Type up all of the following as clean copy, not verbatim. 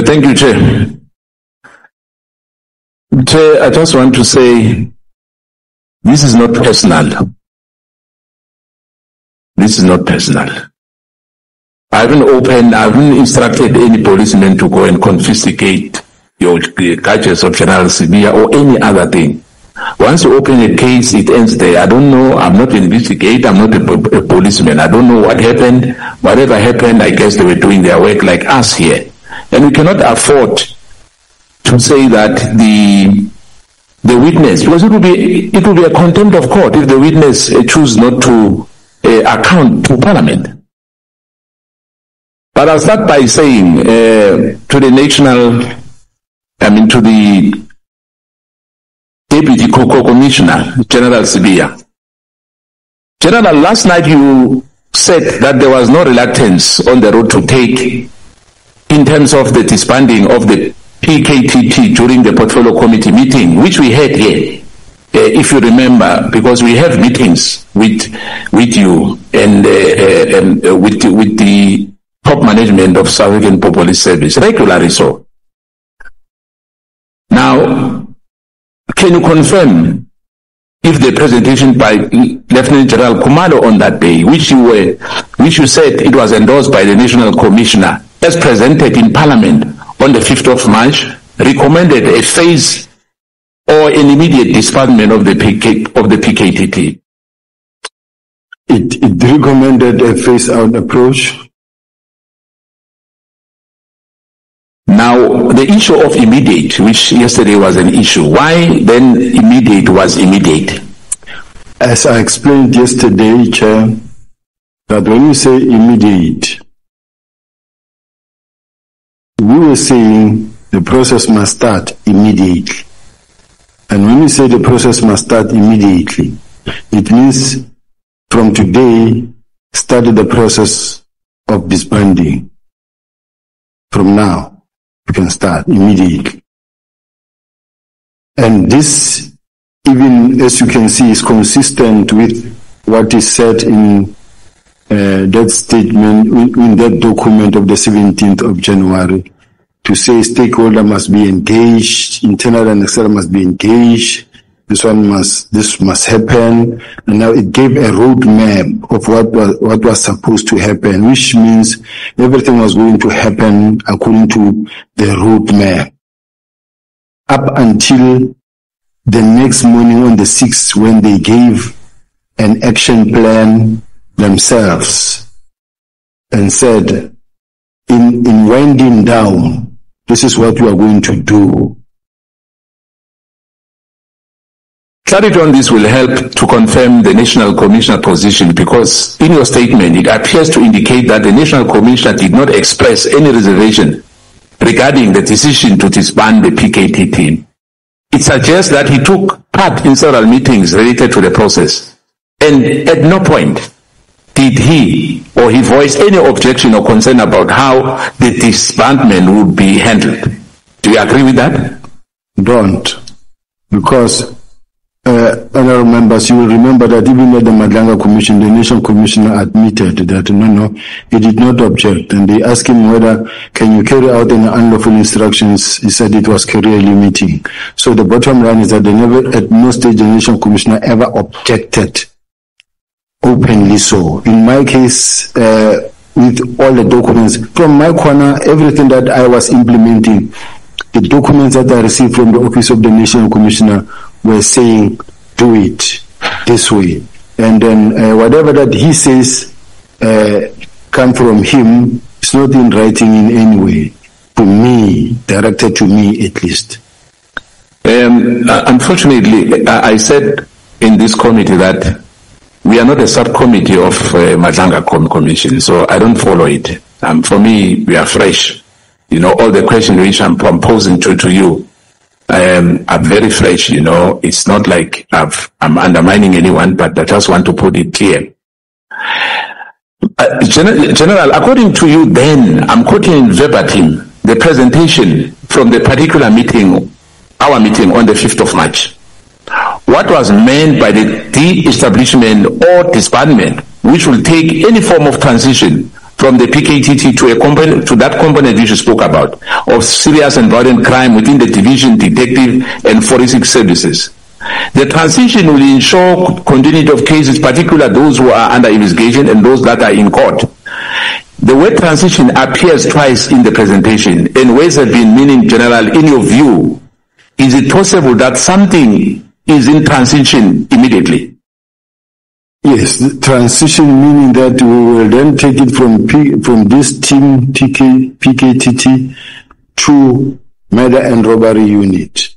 Thank you, Chair. Chair, I just want to say this is not personal. This is not personal. I haven't instructed any policeman to go and confiscate your gadgets of General USibiya or any other thing. Once you open a case, it ends there. I don't know. I'm not an investigator. I'm not a policeman. I don't know what happened. Whatever happened, I guess they were doing their work like us here. And we cannot afford to say that the witness, because it will be a contempt of court if the witness choose not to account to Parliament. But I'll start by saying to the Deputy Commissioner, General USibiya. General, last night you said that there was no reluctance on the road to take in terms of the disbanding of the PKTT during the Portfolio Committee meeting, which we had here, if you remember, because we have meetings with you and with the top management of South African Police Service, regularly so. Now, can you confirm if the presentation by Lieutenant General Khumalo on that day, which you said it was endorsed by the National Commissioner, as presented in Parliament on the 5th of March, recommended a phase or an immediate disbandment of the PKTT? It recommended a phase-out approach. Now, the issue of immediate, which yesterday was an issue, why then immediate was immediate? As I explained yesterday, Chair, that when you say immediate, we were saying the process must start immediately. And when we say the process must start immediately, it means from today, started the process of disbanding. From now, you can start immediately. And this, even as you can see, is consistent with what is said in that statement, in that document of the 17th of January, to say stakeholder must be engaged, internal and external must be engaged, this must happen. And now it gave a roadmap of what was supposed to happen, which means everything was going to happen according to the roadmap. Up until the next morning on the 6th, when they gave an action plan themselves and said, in winding down, this is what we are going to do. Clarity on this will help to confirm the National Commissioner position, because in your statement it appears to indicate that the National Commissioner did not express any reservation regarding the decision to disband the PKTT. It suggests that he took part in several meetings related to the process, and at no point did he voice any objection or concern about how the disbandment would be handled. Do you agree with that? Don't. Because honourable members, you will remember that even at the Madlanga Commission, the National Commissioner admitted that no, he did not object. And they asked him whether, can you carry out any unlawful instructions? He said it was career limiting. So the bottom line is that they never, at no stage, the National Commissioner ever objected openly so. In my case, with all the documents, from my corner, everything that I was implementing, the documents that I received from the Office of the National Commissioner were saying, do it this way. And then whatever that he says come from him, it's not in writing in any way, to me, directed to me at least. Unfortunately, I said in this committee that we are not a subcommittee of Madlanga Commission, so I don't follow it. For me, we are fresh. You know, all the questions which I'm posing to you are very fresh. You know, it's not like I'm undermining anyone, but I just want to put it clear. General, according to you then, I'm quoting verbatim the presentation from the particular meeting, our meeting on the 5th of March. What was meant by the de-establishment or disbandment, which will take any form of transition from the PKTT to that component which you spoke about, of serious and violent crime within the division, detective, and forensic services. The transition will ensure continuity of cases, particularly those who are under investigation and those that are in court. The word transition appears twice in the presentation, and words have been meaning general. In your view, is it possible that something is in transition immediately? Yes, the transition meaning that we will then take it from this team PKTT to murder and robbery unit.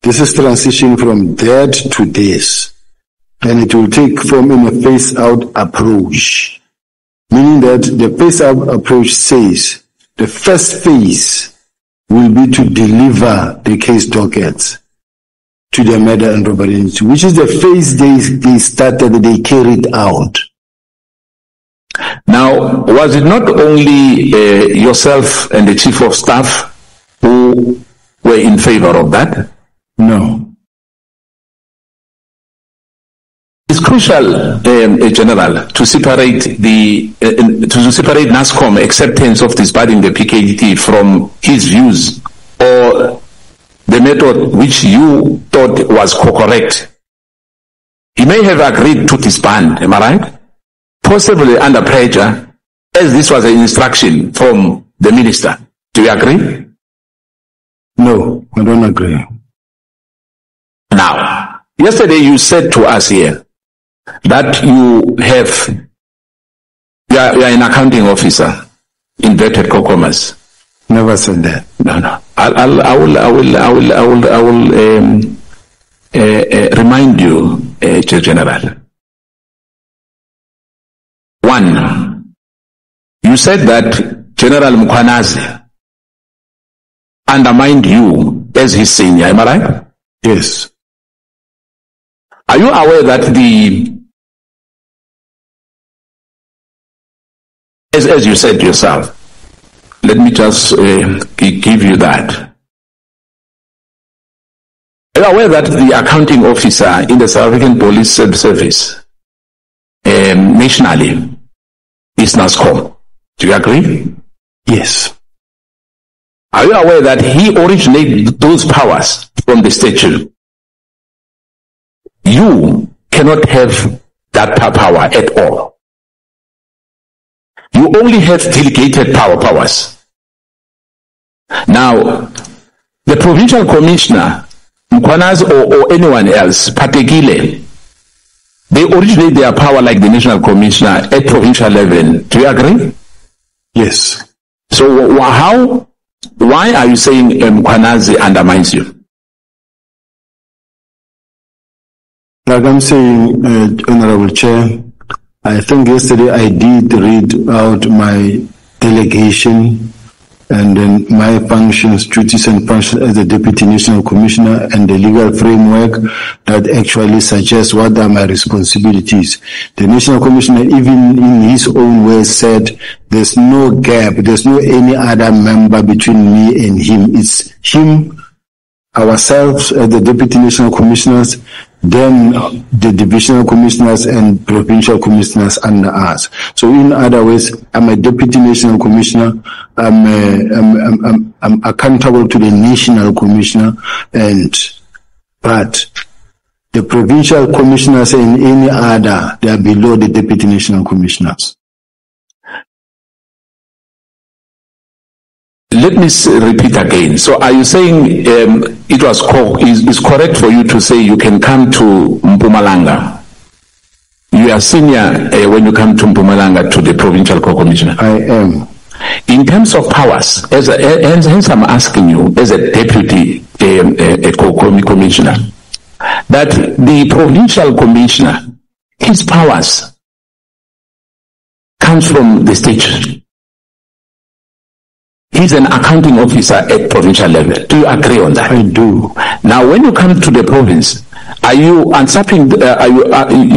This is transition from that to this, and it will take form in a phase-out approach, meaning that the phase-out approach says the first phase will be to deliver the case dockets to the murder and robbery unit, which is the phase they started, they carried out. Now, was it not only yourself and the chief of staff who were in favor of that? No. It's crucial, General, to separate separate NASCOM acceptance of disbanding the PKTT from his views or the method which you thought was correct. He may have agreed to disband, am I right? Possibly under pressure, as this was an instruction from the minister. Do you agree? No, I don't agree. Now, yesterday you said to us here that you are an accounting officer, inverted commas. Never said that. No. I will remind you, General. One, you said that General Mkhwanazi undermined you as his senior, am I right? Yes. Are you aware that as you said yourself, let me just give you that. Are you aware that the accounting officer in the South African Police Service nationally is NASCOM? Do you agree? Yes. Are you aware that he originated those powers from the statute? You cannot have that power at all. You only have delegated powers. Now, the provincial commissioner, Mkhwanazi or anyone else, particularly, they originate their power like the national commissioner at provincial level. Do you agree? Yes. So why are you saying Mkhwanazi undermines you? Like I'm saying, Honorable Chair, I think yesterday I did read out my delegation and then my functions, duties and functions as the Deputy National Commissioner and the legal framework that actually suggests what are my responsibilities. The National Commissioner, even in his own words, said there's no gap, there's no any other member between me and him. It's him, ourselves as the Deputy National Commissioners, then the divisional commissioners and provincial commissioners under us. So in other words, I'm a Deputy National Commissioner, I'm accountable to the National Commissioner, but the provincial commissioners and any other, they are below the Deputy National Commissioners. Let me repeat again. So are you saying it's correct for you to say you can come to Mpumalanga? You are senior when you come to Mpumalanga to the provincial co-commissioner? I am. In terms of powers, hence I'm asking you as a deputy co-commissioner, that the provincial commissioner, his powers comes from the state. He's an accounting officer at provincial level. Do you agree on that? I do. Now, when you come to the province, are you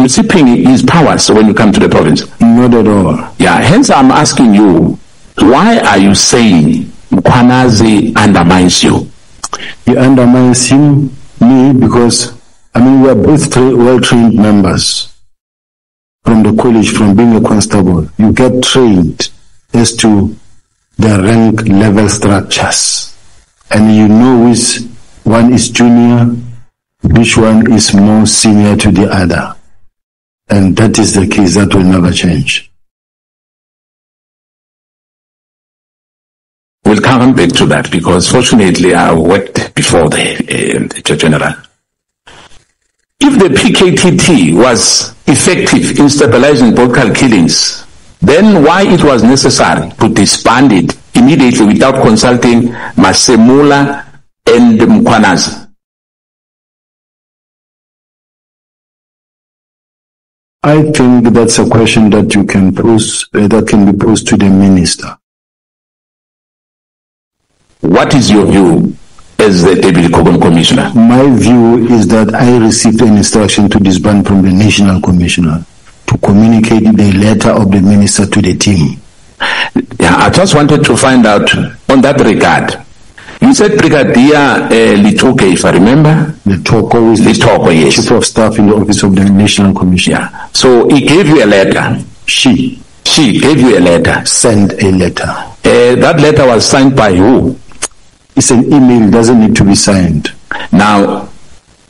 usurping his powers when you come to the province? Not at all. Yeah. Hence, I'm asking you, why are you saying Mkhwanazi undermines you? He undermines me because we are both well-trained members. from the college, from being a constable, you get trained as to the rank level structures. And you know which one is junior, which one is more senior to the other. And that is the case. That will never change. We'll come back to that because fortunately I worked before the General. If the PKTT was effective in stabilizing political killings, then why it was necessary to disband it immediately without consulting Masemula and Mkwanazi? I think that's a question that you can pose, that can be posed to the minister. What is your view as the Deputy Commissioner? My view is that I received an instruction to disband from the National Commissioner to communicate the letter of the minister to the team. Yeah, I just wanted to find out on that regard. You said Brigadier Litoke, if I remember. Litoko is Litoko, yes. Chief of Staff in the Office of the National Commissioner. Yeah. So he gave you a letter. She gave you a letter. Send a letter. That letter was signed by who? It's an email, doesn't need to be signed. Now,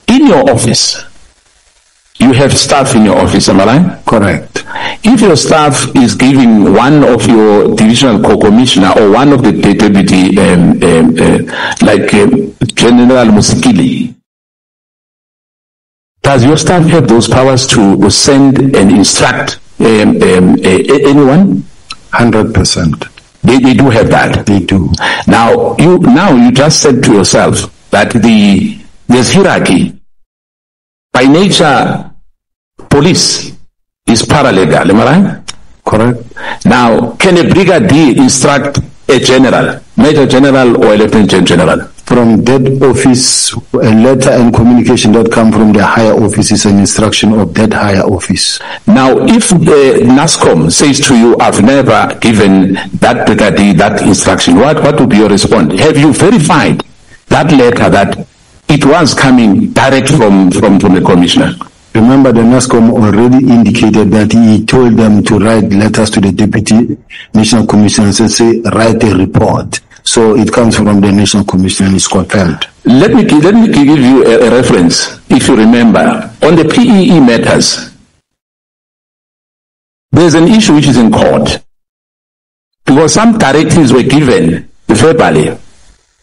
in your office, you have staff in your office, am I right? Correct. If your staff is giving one of your divisional co-commissioner or one of the deputy, General Musikili, does your staff have those powers to send and instruct anyone? 100%. They do have that. They do. Now you just said to yourself that there's hierarchy. By nature, police is paralegal, am I right? Correct. Now, can a brigadier instruct a general, major general or a lieutenant general? From that office, a letter and communication that come from the higher office is an instruction of that higher office. Now, if NASCOM says to you, I've never given that brigadier that instruction, what would be your response? Have you verified that letter that it was coming direct from the commissioner? Remember, the NASCOM already indicated that he told them to write letters to the Deputy National Commissioner and say, write a report. So it comes from the National Commission and is confirmed. Let me give you a reference. If you remember, on the PEE matters, there's an issue which is in court. Because some directives were given verbally.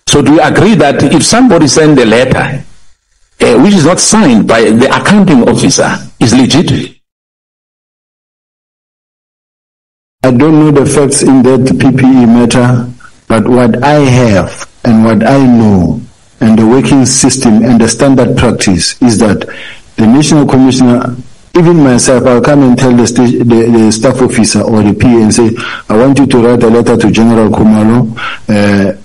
So do you agree that if somebody sends a letter, which is not signed by the accounting officer, is legit? I don't know the facts in that PPE matter, but what I have and what I know and the working system and the standard practice is that the National Commissioner, even myself, I'll come and tell the staff officer or the PA and say, I want you to write a letter to General Kumalo.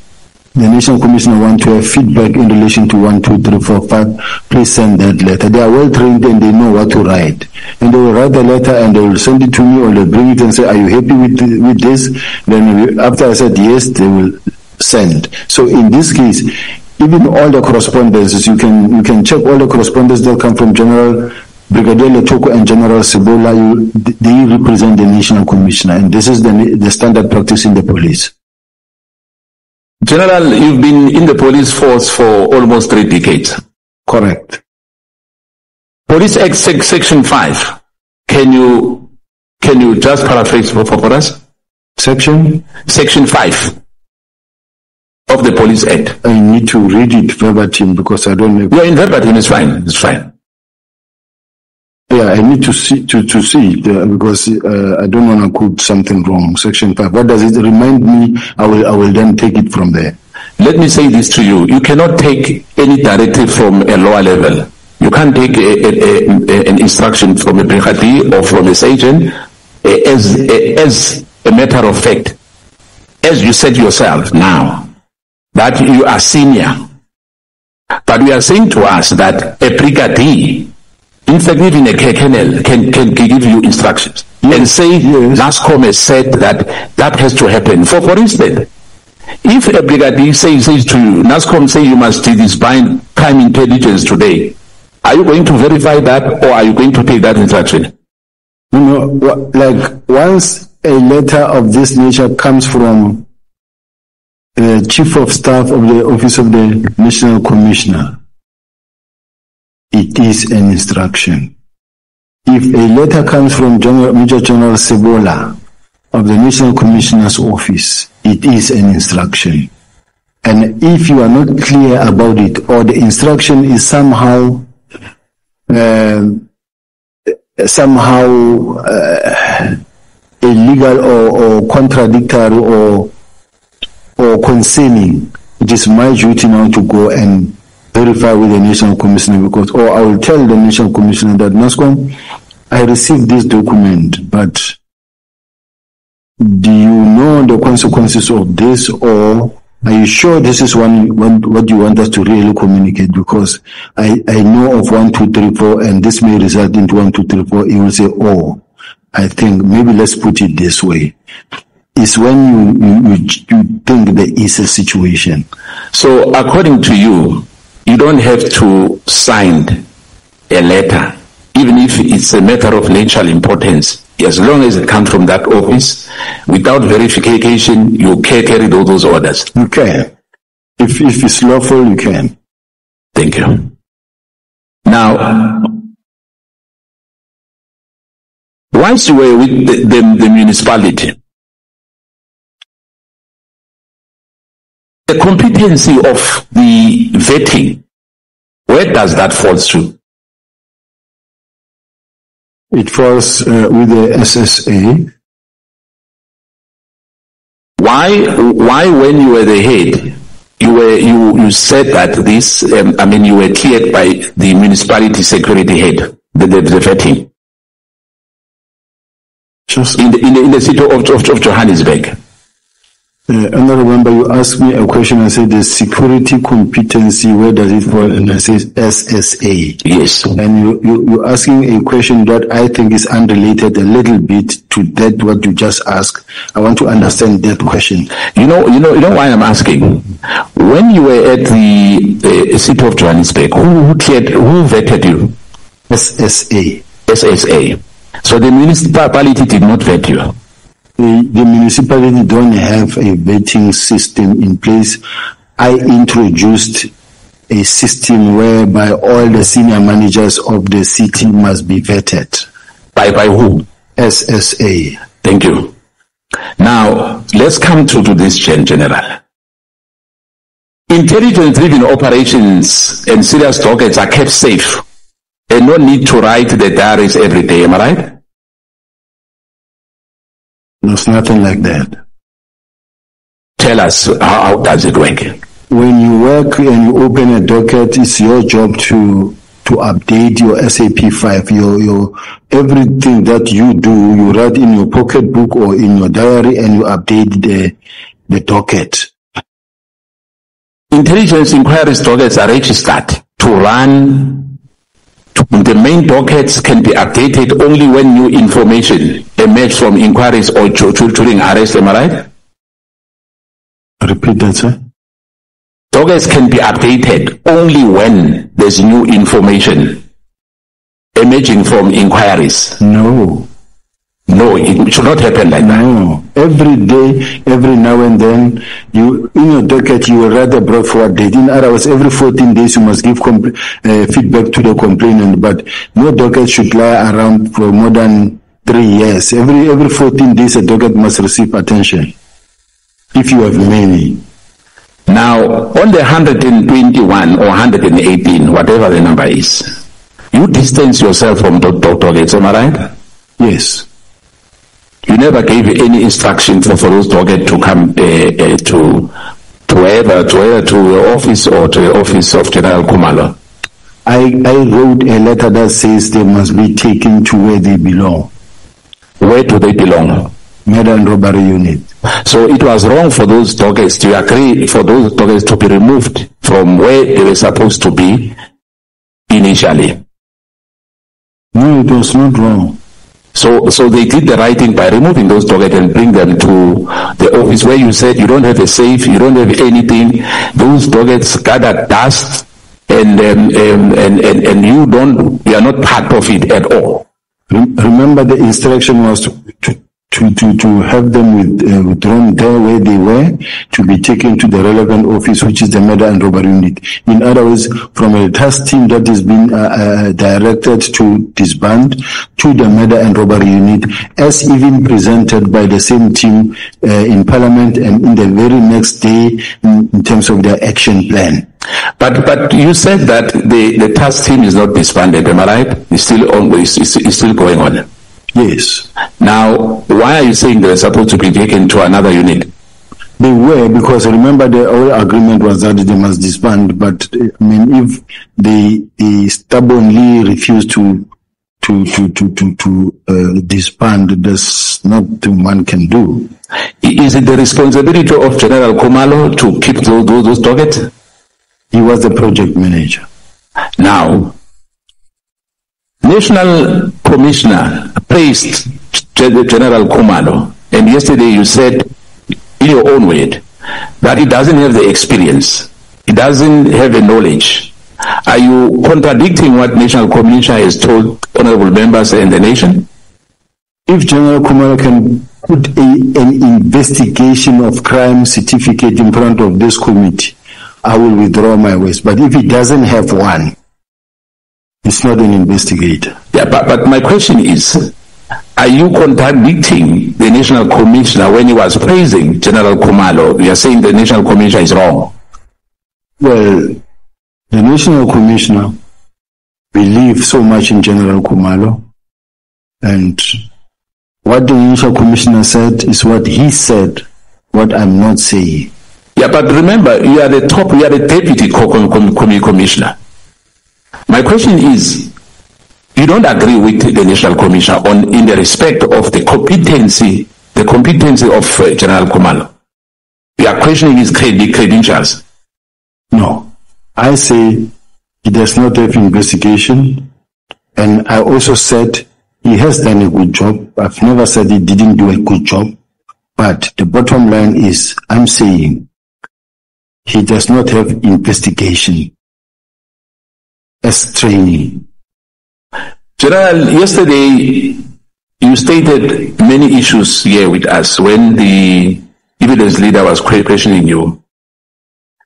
The National Commissioner want to have feedback in relation to 1, 2, 3, 4, 5. Please send that letter. They are well trained and they know what to write. And they will write the letter and they will send it to me or they'll bring it and say, are you happy with this? Then after I said yes, they will send. So in this case, even all the correspondences, you can check all the correspondence that come from General Brigadier Letoko and General Sibola. They represent the National Commissioner, and this is the standard practice in the police. General, you've been in the police force for almost 3 decades. Correct. Police Act Section 5. Can you just paraphrase for us? Section 5 of the Police Act. I need to read it verbatim because I don't know. Yeah, in verbatim is fine. It's fine. Yeah, I need to see because I don't want to quote something wrong. Section 5. What does it remind me? I will then take it from there. Let me say this to you. You cannot take any directive from a lower level. You can't take an instruction from a brigadier or from a sergeant as a matter of fact. As you said yourself now, that you are senior. But we are saying to us that a brigadier, in fact, even a colonel can give you instructions and say, NASCOM has said that has to happen. For instance, if a brigadier says to you, NASCOM say you must disband crime intelligence today, are you going to verify that or are you going to take that instruction? You know, like once a letter of this nature comes from the Chief of Staff of the Office of the National Commissioner, it is an instruction. If a letter comes from Major General Sebola of the National Commissioner's Office, it is an instruction. And if you are not clear about it, or the instruction is somehow illegal or contradictory or concerning, it is my duty now to go and verify with the National Commissioner, because, or I will tell the National Commissioner that, NASCOM, I received this document, but do you know the consequences of this, or are you sure this is what you want us to really communicate? Because I know of 1, 2, 3, 4, and this may result into 1, 2, 3, 4. You will say, oh, I think maybe let's put it this way. It's when you think there is a situation. So according to you, you don't have to sign a letter, even if it's a matter of national importance. As long as it comes from that office, without verification, you can carry those orders. You can. If it's lawful, you can. Thank you. Now, once you were with the municipality, the competency of the vetting, where does that fall to? It falls with the SSA. Why when you were the head, you said that this, you were cleared by the municipality security head, the vetting? Just in the city of Johannesburg. Honorable Member, you asked me a question. I said the security competency, where does it fall? And I said SSA. Yes. And you're asking a question that I think is unrelated a little bit to that what you just asked. I want to understand that question. You know why I'm asking. When you were at the city of Johannesburg, who vetted you? SSA. SSA. So the municipality did not vet you. The municipality don't have a vetting system in place. I introduced a system whereby all the senior managers of the city must be vetted. By who? SSA. Thank you. Now, let's come to this, General. Intelligence-driven operations and serious targets are kept safe. There's no need to write the diaries every day, am I right? There's nothing like that. Tell us, how does it work? When you work and you open a docket, it's your job to update your SAP 5. Your everything that you do, you write in your pocketbook or in your diary, and you update the docket. Intelligence inquiries dockets are registered to run. The main dockets can be updated only when new information emerges from inquiries or during arrest, am I right? Repeat that, sir. Dockets can be updated only when there's new information emerging from inquiries. No, it should not happen like that. No. Every day, every now and then, in your docket, you will write a brought forward date. In other words, every 14 days, you must give feedback to the complainant, but no docket should lie around for more than 3 years. Every 14 days, a docket must receive attention, if you have many. Now, on the 121 or 118, whatever the number is, you distance yourself from dockets, am I right? Yes. You never gave any instruction for those dockets to come to your office or to the office of General Kumalo. I wrote a letter that says they must be taken to where they belong. Where do they belong? Murder and robbery unit. So it was wrong for those dockets, to agree for those dockets to be removed from where they were supposed to be initially. No, it was not wrong. So they did the right thing by removing those dockets and bring them to the office where you said you don't have a safe, you don't have anything. Those dockets gather dust, and you are not part of it at all. Remember, the instruction was to have them withdrawn there where they were, to be taken to the relevant office, which is the murder and robbery unit. In other words, from a task team that has been directed to disband to the murder and robbery unit, as even presented by the same team in Parliament and in the very next day in terms of their action plan. But you said that the task team is not disbanded, am I right? It's still on. It's still going on. Yes. Now, why are you saying they're supposed to be taken to another unit? They were, because remember the whole agreement was that they must disband. But I mean, if they stubbornly refuse to disband, there's nothing one can do. Is it the responsibility of General Khumalo to keep those targets? He was the project manager. Now, National Commissioner praised General Khumalo, and yesterday you said, in your own word, that he doesn't have the experience, he doesn't have the knowledge. Are you contradicting what National Commissioner has told honorable members and the nation? If General Khumalo can put an investigation of crime certificate in front of this committee, I will withdraw my words. But if he doesn't have one, it's not an investigator. Yeah, but my question is, are you contradicting the National Commissioner when he was praising General Khumalo? You are saying the National Commissioner is wrong. Well, the National Commissioner believes so much in General Khumalo, and what the National Commissioner said is what he said, what I'm not saying. Yeah, but remember, you are the deputy commissioner. My question is, you don't agree with the National Commissioner in the respect of the competency of General Khumalo. You are questioning his credentials. No, I say he does not have investigation, and I also said he has done a good job. I've never said he didn't do a good job, but the bottom line is, I'm saying he does not have investigation as training. General, yesterday you stated many issues here with us when the evidence leader was questioning you.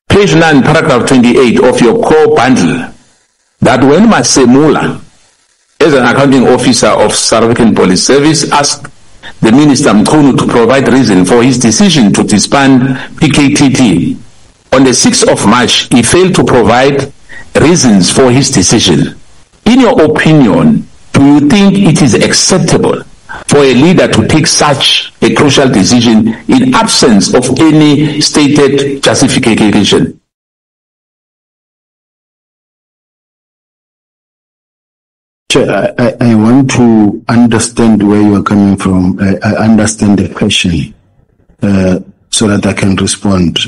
Page 9, paragraph 28 of your core bundle, that when Masemula, as an accounting officer of South African Police Service, asked the Minister Mkhunu to provide reason for his decision to disband PKTT, on the 6th of March, he failed to provide reasons for his decision. In your opinion, do you think it is acceptable for a leader to take such a crucial decision in absence of any stated justification? I want to understand where you are coming from. I understand the question so that I can respond.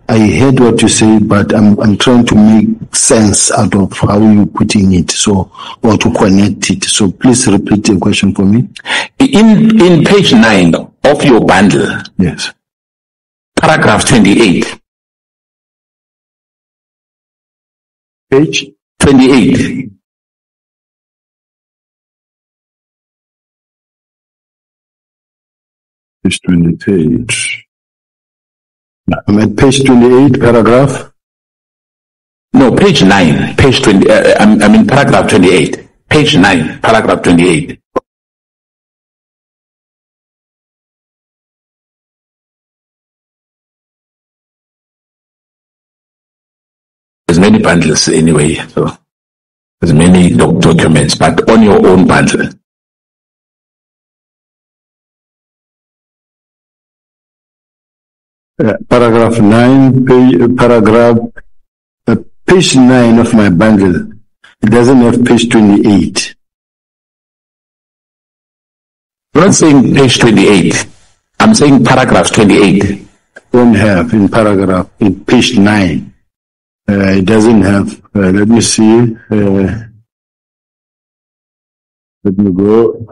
I heard what you say, but I'm trying to make sense out of how you're putting it, or to connect it. So please repeat the question for me. In page 9 of your bundle, yes, paragraph 28. Page 28. Page 28. I'm at page 28, paragraph? No, page 9, page 20, I'm in paragraph 28. Page 9, paragraph 28. There's many bundles anyway, so there's many documents, but on your own bundle. Paragraph 9, page 9 of my bundle. It doesn't have page 28. I'm not saying page 28. I'm saying paragraph 28. Don't have in paragraph, in page 9. It doesn't have, let me see. Let me go.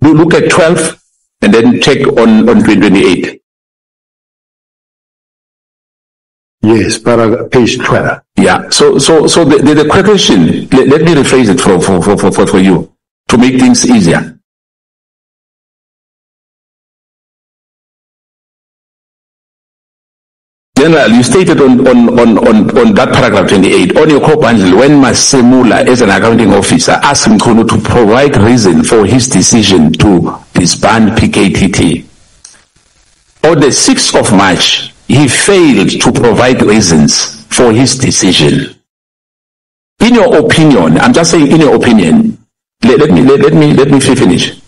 Do look at 12 and then check on 28. Yes, page 12. Yeah. So the question, let me rephrase it for you to make things easier. General, you stated on that paragraph 28, on your core bundle, when Masemula, as an accounting officer, asked Mkhulu to provide reason for his decision to disband PKTT, on the 6th of March, he failed to provide reasons for his decision. In your opinion, I'm just saying in your opinion, let me finish.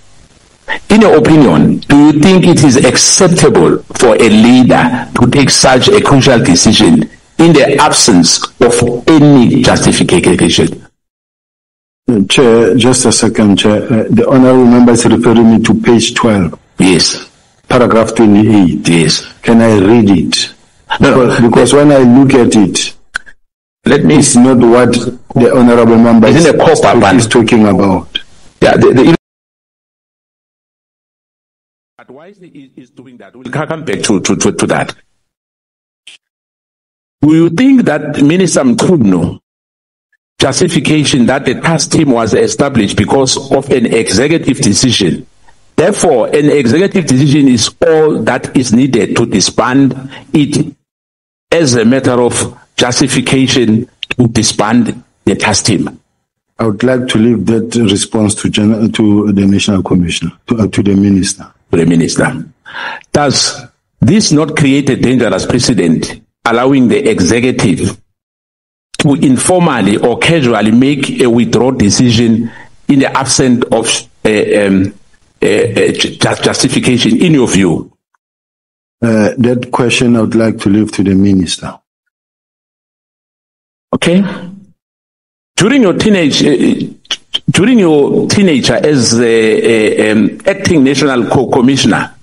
In your opinion, do you think it is acceptable for a leader to take such a crucial decision in the absence of any justification? Chair, just a second, Chair. The honorable member is referring me to page 12. Yes. Paragraph 28. Yes. Can I read it? Because when I look at it, it's not what the honorable member is talking about. Yeah, but why is he doing that? We'll come back to that. Do you think that Minister Mkhulu justification that the task team was established because of an executive decision? Therefore, an executive decision is all that is needed to disband it as a matter of justification to disband the task team. I would like to leave that response to the National Commissioner, to the Minister. To the Minister. Does this not create a dangerous precedent, allowing the executive to informally or casually make a withdrawal decision in the absence of justification, in your view? That question I would like to leave to the Minister. Okay. During your teenager as acting national commissioner,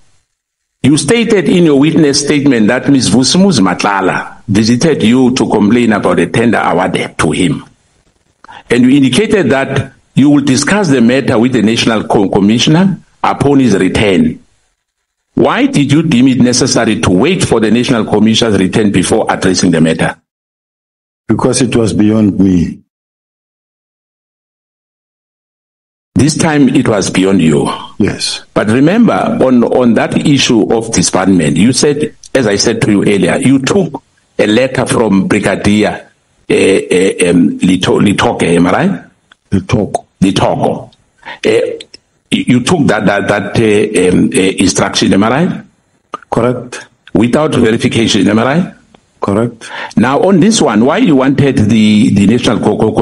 you stated in your witness statement that Ms. Vusimuzi Matlala visited you to complain about a tender awarded to him. And you indicated that you will discuss the matter with the national commissioner upon his return. Why did you deem it necessary to wait for the national commissioner's return before addressing the matter? Because it was beyond me. This time it was beyond you. Yes. But remember, on that issue of disbandment, you said, as I said to you earlier, you took a letter from Brigadier Litoke, am I right? Litoko. You took that instruction, am I right? Correct. Without verification, am I right? Correct. Now, on this one, why you wanted the National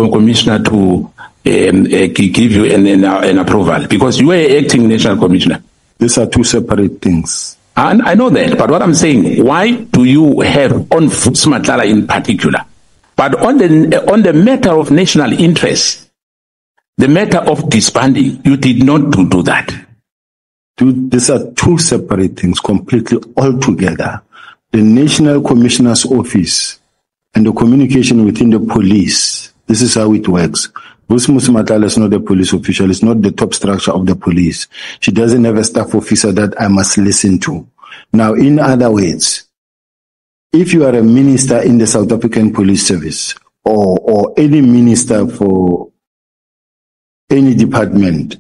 Commissioner to give you an approval? Because you were acting National Commissioner. These are two separate things. And I know that, but what I'm saying, why do you have on Matlala in particular, but on the matter of national interest, the matter of disbanding, you did not do that? These are two separate things, completely altogether. The National Commissioner's Office and the communication within the police, this is how it works. Vusimuzi Matlala is not a police official. It's not the top structure of the police. She doesn't have a staff officer that I must listen to. Now, in other words, if you are a minister in the South African Police Service or any minister for any department,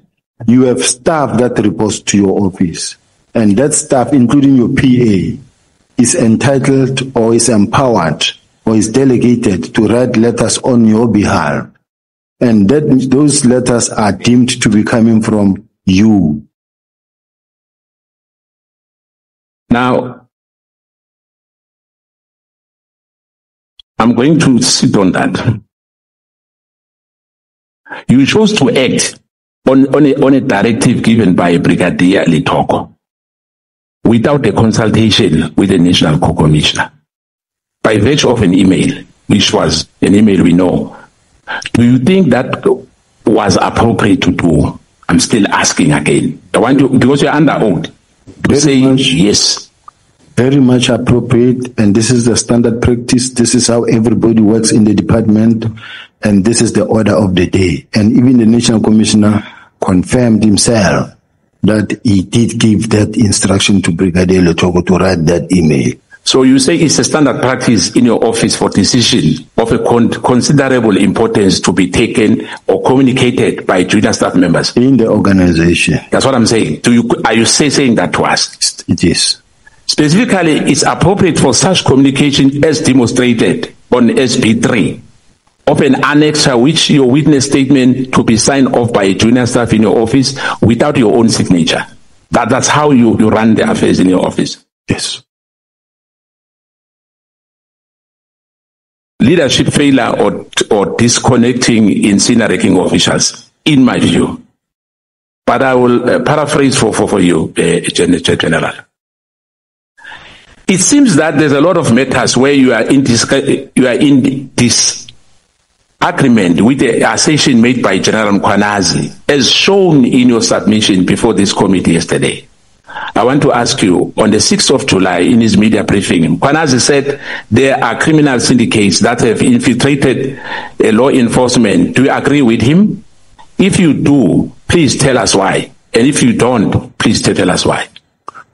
you have staff that reports to your office. And that staff, including your PA, is entitled or is empowered or is delegated to write letters on your behalf. And those letters are deemed to be coming from you. Now, I'm going to sit on that. You chose to act on a directive given by Brigadier Litoko without a consultation with the National Commissioner, by virtue of an email, which was an email we know. Do you think that was appropriate to do? I'm still asking again. I want you, because you're under oath, to say yes. Very much appropriate, and this is the standard practice. This is how everybody works in the department, and this is the order of the day. And even the National Commissioner confirmed himself that he did give that instruction to Brigadier Letoko to write that email. So you say it's a standard practice in your office for decision of a considerable importance to be taken or communicated by junior staff members in the organization. That's what I'm saying. Are you saying that to us? It is. Specifically, it's appropriate for such communication as demonstrated on SB3 of an annexure which your witness statement to be signed off by a junior staff in your office without your own signature. That's how you run the affairs in your office. Yes. Leadership failure or disconnecting in senior ranking officials, in my view. But I will paraphrase for you, General. It seems that there's a lot of matters where you are in disagreement with the assertion made by General Mkhwanazi, as shown in your submission before this committee yesterday. I want to ask you, on the 6th of July, in his media briefing, Mkhwanazi said there are criminal syndicates that have infiltrated law enforcement. Do you agree with him? If you do, please tell us why. And if you don't, please tell us why.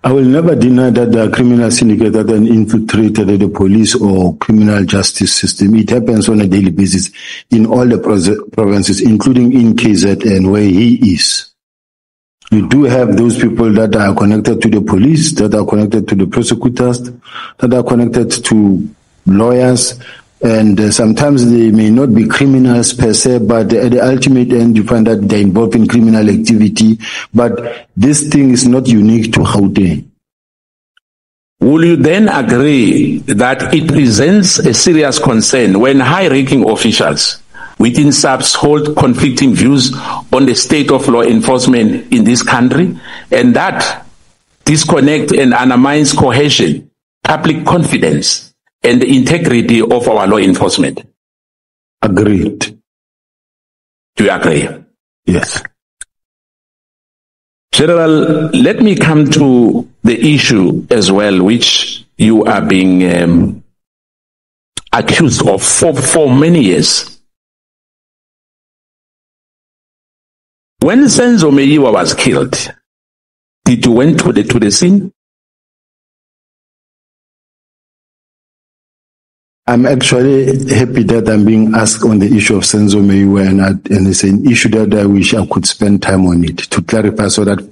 I will never deny that there are criminal syndicates that have infiltrated the police or criminal justice system. It happens on a daily basis in all the provinces, including in KZN, where he is. You do have those people that are connected to the police, that are connected to the prosecutors, that are connected to lawyers, and sometimes they may not be criminals per se, but at the ultimate end you find that they're involved in criminal activity. But this thing is not unique to Gauteng. Will you then agree that it presents a serious concern when high-ranking officials within SAPS hold conflicting views on the state of law enforcement in this country, and that disconnect and undermines cohesion, public confidence, and the integrity of our law enforcement? Agreed. Do you agree? Yes. General, let me come to the issue as well, which you are being accused of for many years. When Senzo Meyiwa was killed, did you went to the scene? I'm actually happy that I'm being asked on the issue of Senzo Meyiwa, and it's an issue that I wish I could spend time on it to clarify, so that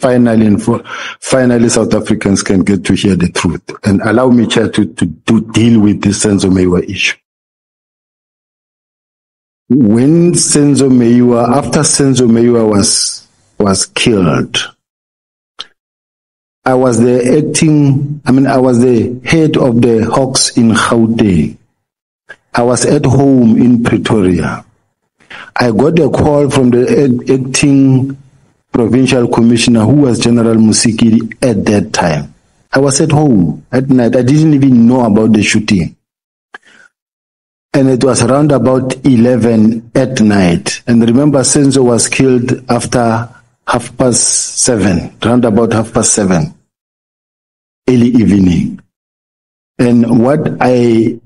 finally South Africans can get to hear the truth. And allow me, Chair, to deal with this Senzo Meyiwa issue. When Senzo Meyiwa, after Senzo Meyiwa was killed, I was the head of the Hawks in Gauteng. I was at home in Pretoria. I got a call from the acting provincial commissioner, who was General Musikiri at that time. I was at home at night. I didn't even know about the shooting. And it was around about 11 at night. And remember, Senzo was killed after 7:30, around about 7:30, early evening. And what I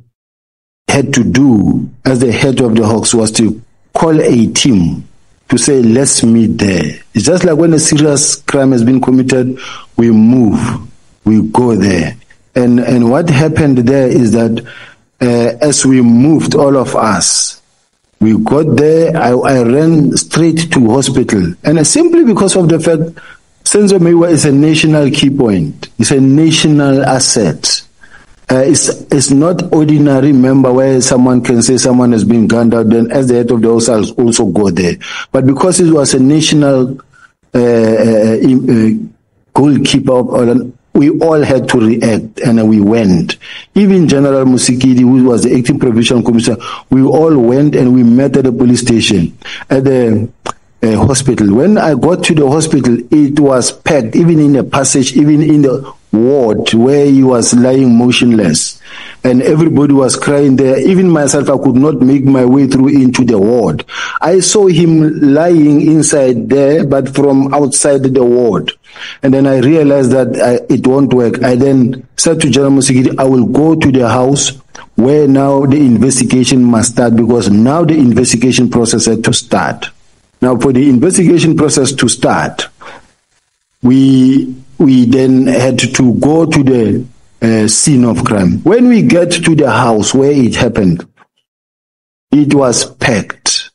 had to do as the head of the Hawks was to call a team to say, let's meet there. It's just like when a serious crime has been committed, we move, we go there. And what happened there is that as we moved, all of us, we got there. I ran straight to hospital, and simply because of the fact Senzo Meyiwa is a national key point. It's a national asset. It's not ordinary member where someone can say someone has been gunned out, then as the head of the house, I'll also go there. But because it was a national goalkeeper, we all had to react, and we went. Even General Musikiri, who was the acting provincial commissioner, we all went and we met at the police station, at the hospital. When I got to the hospital, it was packed, even in the passage, even in the ward where he was lying motionless. And everybody was crying there. Even myself, I could not make my way through into the ward. I saw him lying inside there, but from outside the ward. And then I realized that it won't work. I then said to General Musikiri, I will go to the house where now the investigation must start, because now the investigation process had to start. Now, for the investigation process to start, we then had to go to the scene of crime. When we get to the house where it happened, it was packed.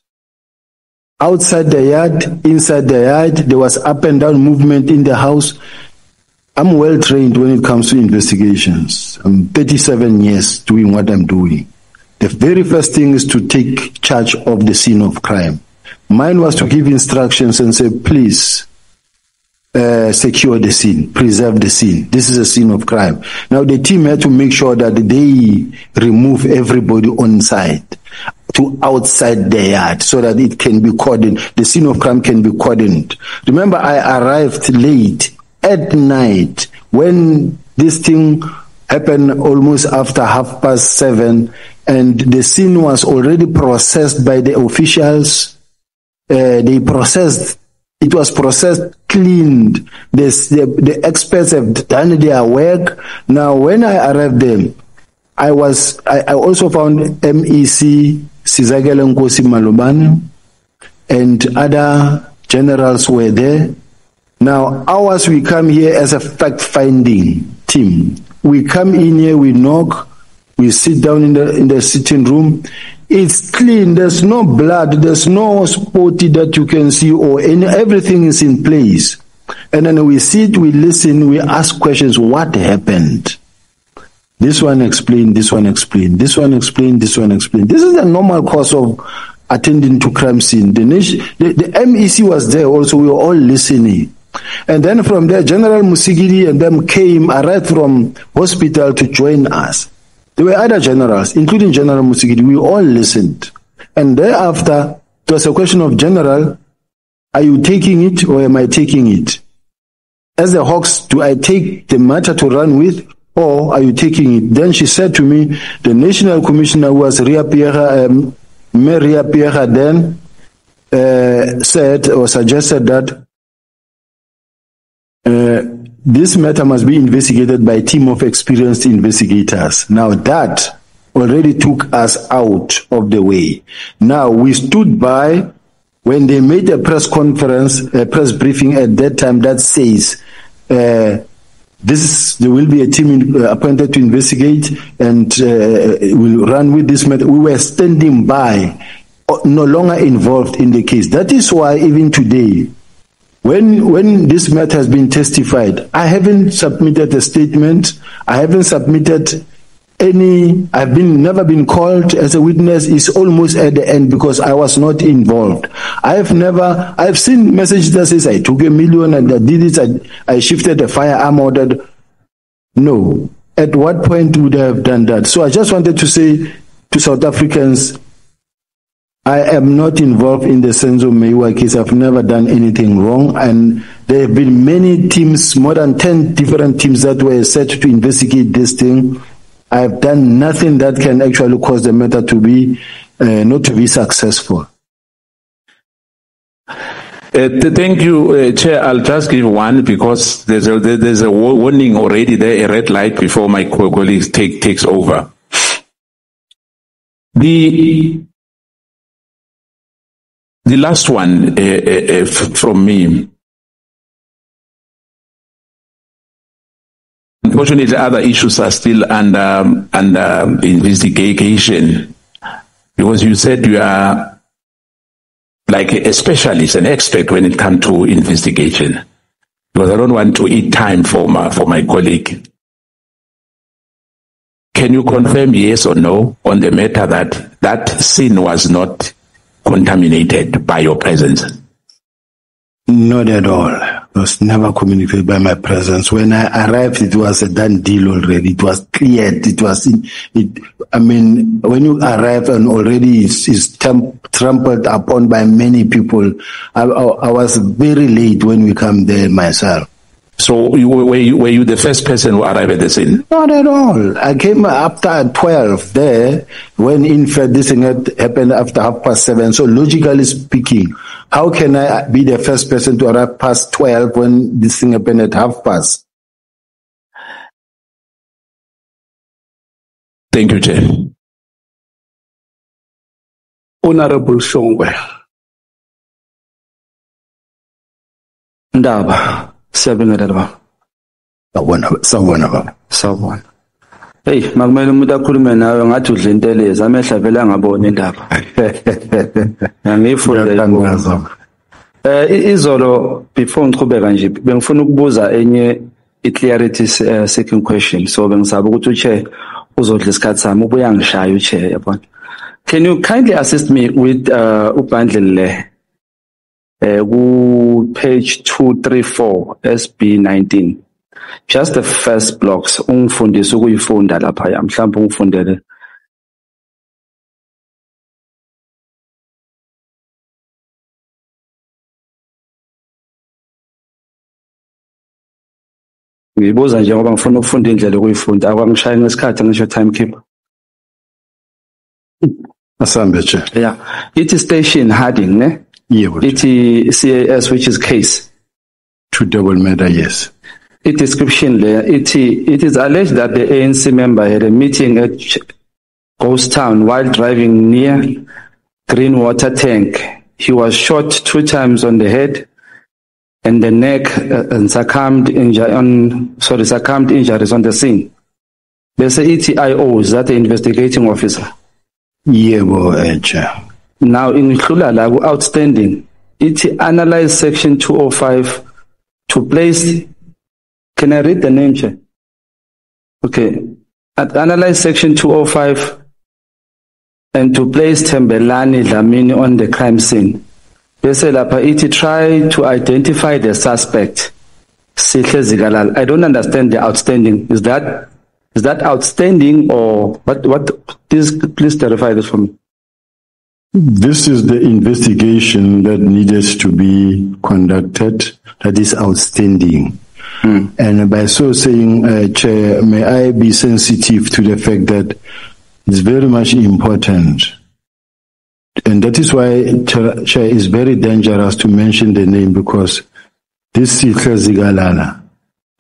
Outside the yard, inside the yard, there was up and down movement in the house. I'm well trained when it comes to investigations. I'm 37 years doing what I'm doing. The very first thing is to take charge of the scene of crime. Mine was to give instructions and say, please, secure the scene, preserve the scene. This is a scene of crime. Now the team had to make sure that they remove everybody on site to outside the yard so that it can be cordoned. The scene of crime can be cordoned. Remember, I arrived late at night when this thing happened almost after 7:30, and the scene was already processed by the officials. It was processed, cleaned. The experts have done their work. Now, when I arrived there, I also found MEC Sizakele Nkosi Malobane and other generals were there. Now, ours, we come here as a fact-finding team. We come in here, we knock, we sit down in the sitting room. It's clean. There's no blood. There's no spotty that you can see, everything is in place. And then we sit, we listen, we ask questions. What happened? This one explained, this one explained, this one explained, this one explained. This is the normal course of attending to crime scene. The MEC was there also. We were all listening. And then from there, General Musigiri and them came, arrived from hospital to join us. There were other generals, including General Musigiri. We all listened. And thereafter, it was a question of, General, are you taking it or am I taking it? As the Hawks, do I take the matter to run with or are you taking it? Then she said to me, the National Commissioner was Ria Pierre, Maria Pierre then said or suggested that this matter must be investigated by a team of experienced investigators. Now that already took us out of the way. Now we stood by when they made a press conference, a press briefing at that time that says there will be a team appointed to investigate and will run with this matter. We were standing by, no longer involved in the case. That is why even today, when this matter has been testified, I haven't submitted a statement. I haven't submitted any. Never been called as a witness. It's almost at the end because I was not involved. I've seen messages that says I took $1 million and I did it. I shifted the firearm ordered. No. At what point would I have done that? So I just wanted to say to South Africans, I am not involved in the Senzo Meyiwa case. I've never done anything wrong. And there have been many teams, more than 10 different teams that were set to investigate this thing. I've done nothing that can actually cause the matter to be, not to be successful. Thank you, Chair. I'll just give one because there's a warning already there, a red light before my colleague takes over. The last one from me. Unfortunately, other issues are still under investigation because you said you are like a specialist, an expert when it comes to investigation. Because I don't want to eat time for my colleague. Can you confirm yes or no on the matter that scene was not contaminated by your presence? Not at all. It was never communicated by my presence. When I arrived, it was a done deal already. It was cleared. When you arrive and already it's trampled upon by many people, I was very late when we come there myself. So were you the first person who arrived at the scene? Not at all. I came after 12 there, when in fact this thing happened after 7:30. So logically speaking, how can I be the first person to arrive past 12 when this thing happened at 12:30? Thank you, Chair. Honorable Shongwe. Ndaba. Sawubona. Hey, makumele umuntu akhulume nawe ngathi udla intelezi amehla vele angabona indaba. Ngifunde. Izolo before ngiqhubeka nje bengifuna ukubuza enye clarity seeking question. So bengisaba ukuthi uChair uzodla isikhathi sami ubuya ngishaya uChair yabona. Can you kindly assist me with ubundle le ku page 234 SB19? Just the first blocks ungifundisa ukuyifunda lapha ya mhlawumbe ungifundele ngibuza nje ngoba ngifuna ukufunda indlela ukuyifunda akwangishaya ngesikhathi ngisho timekeeper Asambe che. Yeah, it is station heading ne it is CAS which is case to double murder, yes. It description there. It is alleged that the ANC member had a meeting at Ghost Town while driving near Green Water Tank. He was shot 2 times on the head and the neck and succumbed injuries on the scene. There's a ETIO, is that the investigating officer? Yeah, Chair. Now in Khulala, outstanding. It analyzed section 205 to place. Can I read the name, Chair? Okay. Analyze section 205 and to place Tembelani Dlamini on the crime scene. It try to identify the suspect. I don't understand the outstanding. Is that outstanding or what? Please clarify this for me. This is the investigation that needed to be conducted. That is outstanding. And by so saying, Chair, may I be sensitive to the fact that it's very much important. And that is why, Chair, is very dangerous to mention the name, because this Sihle Zigalala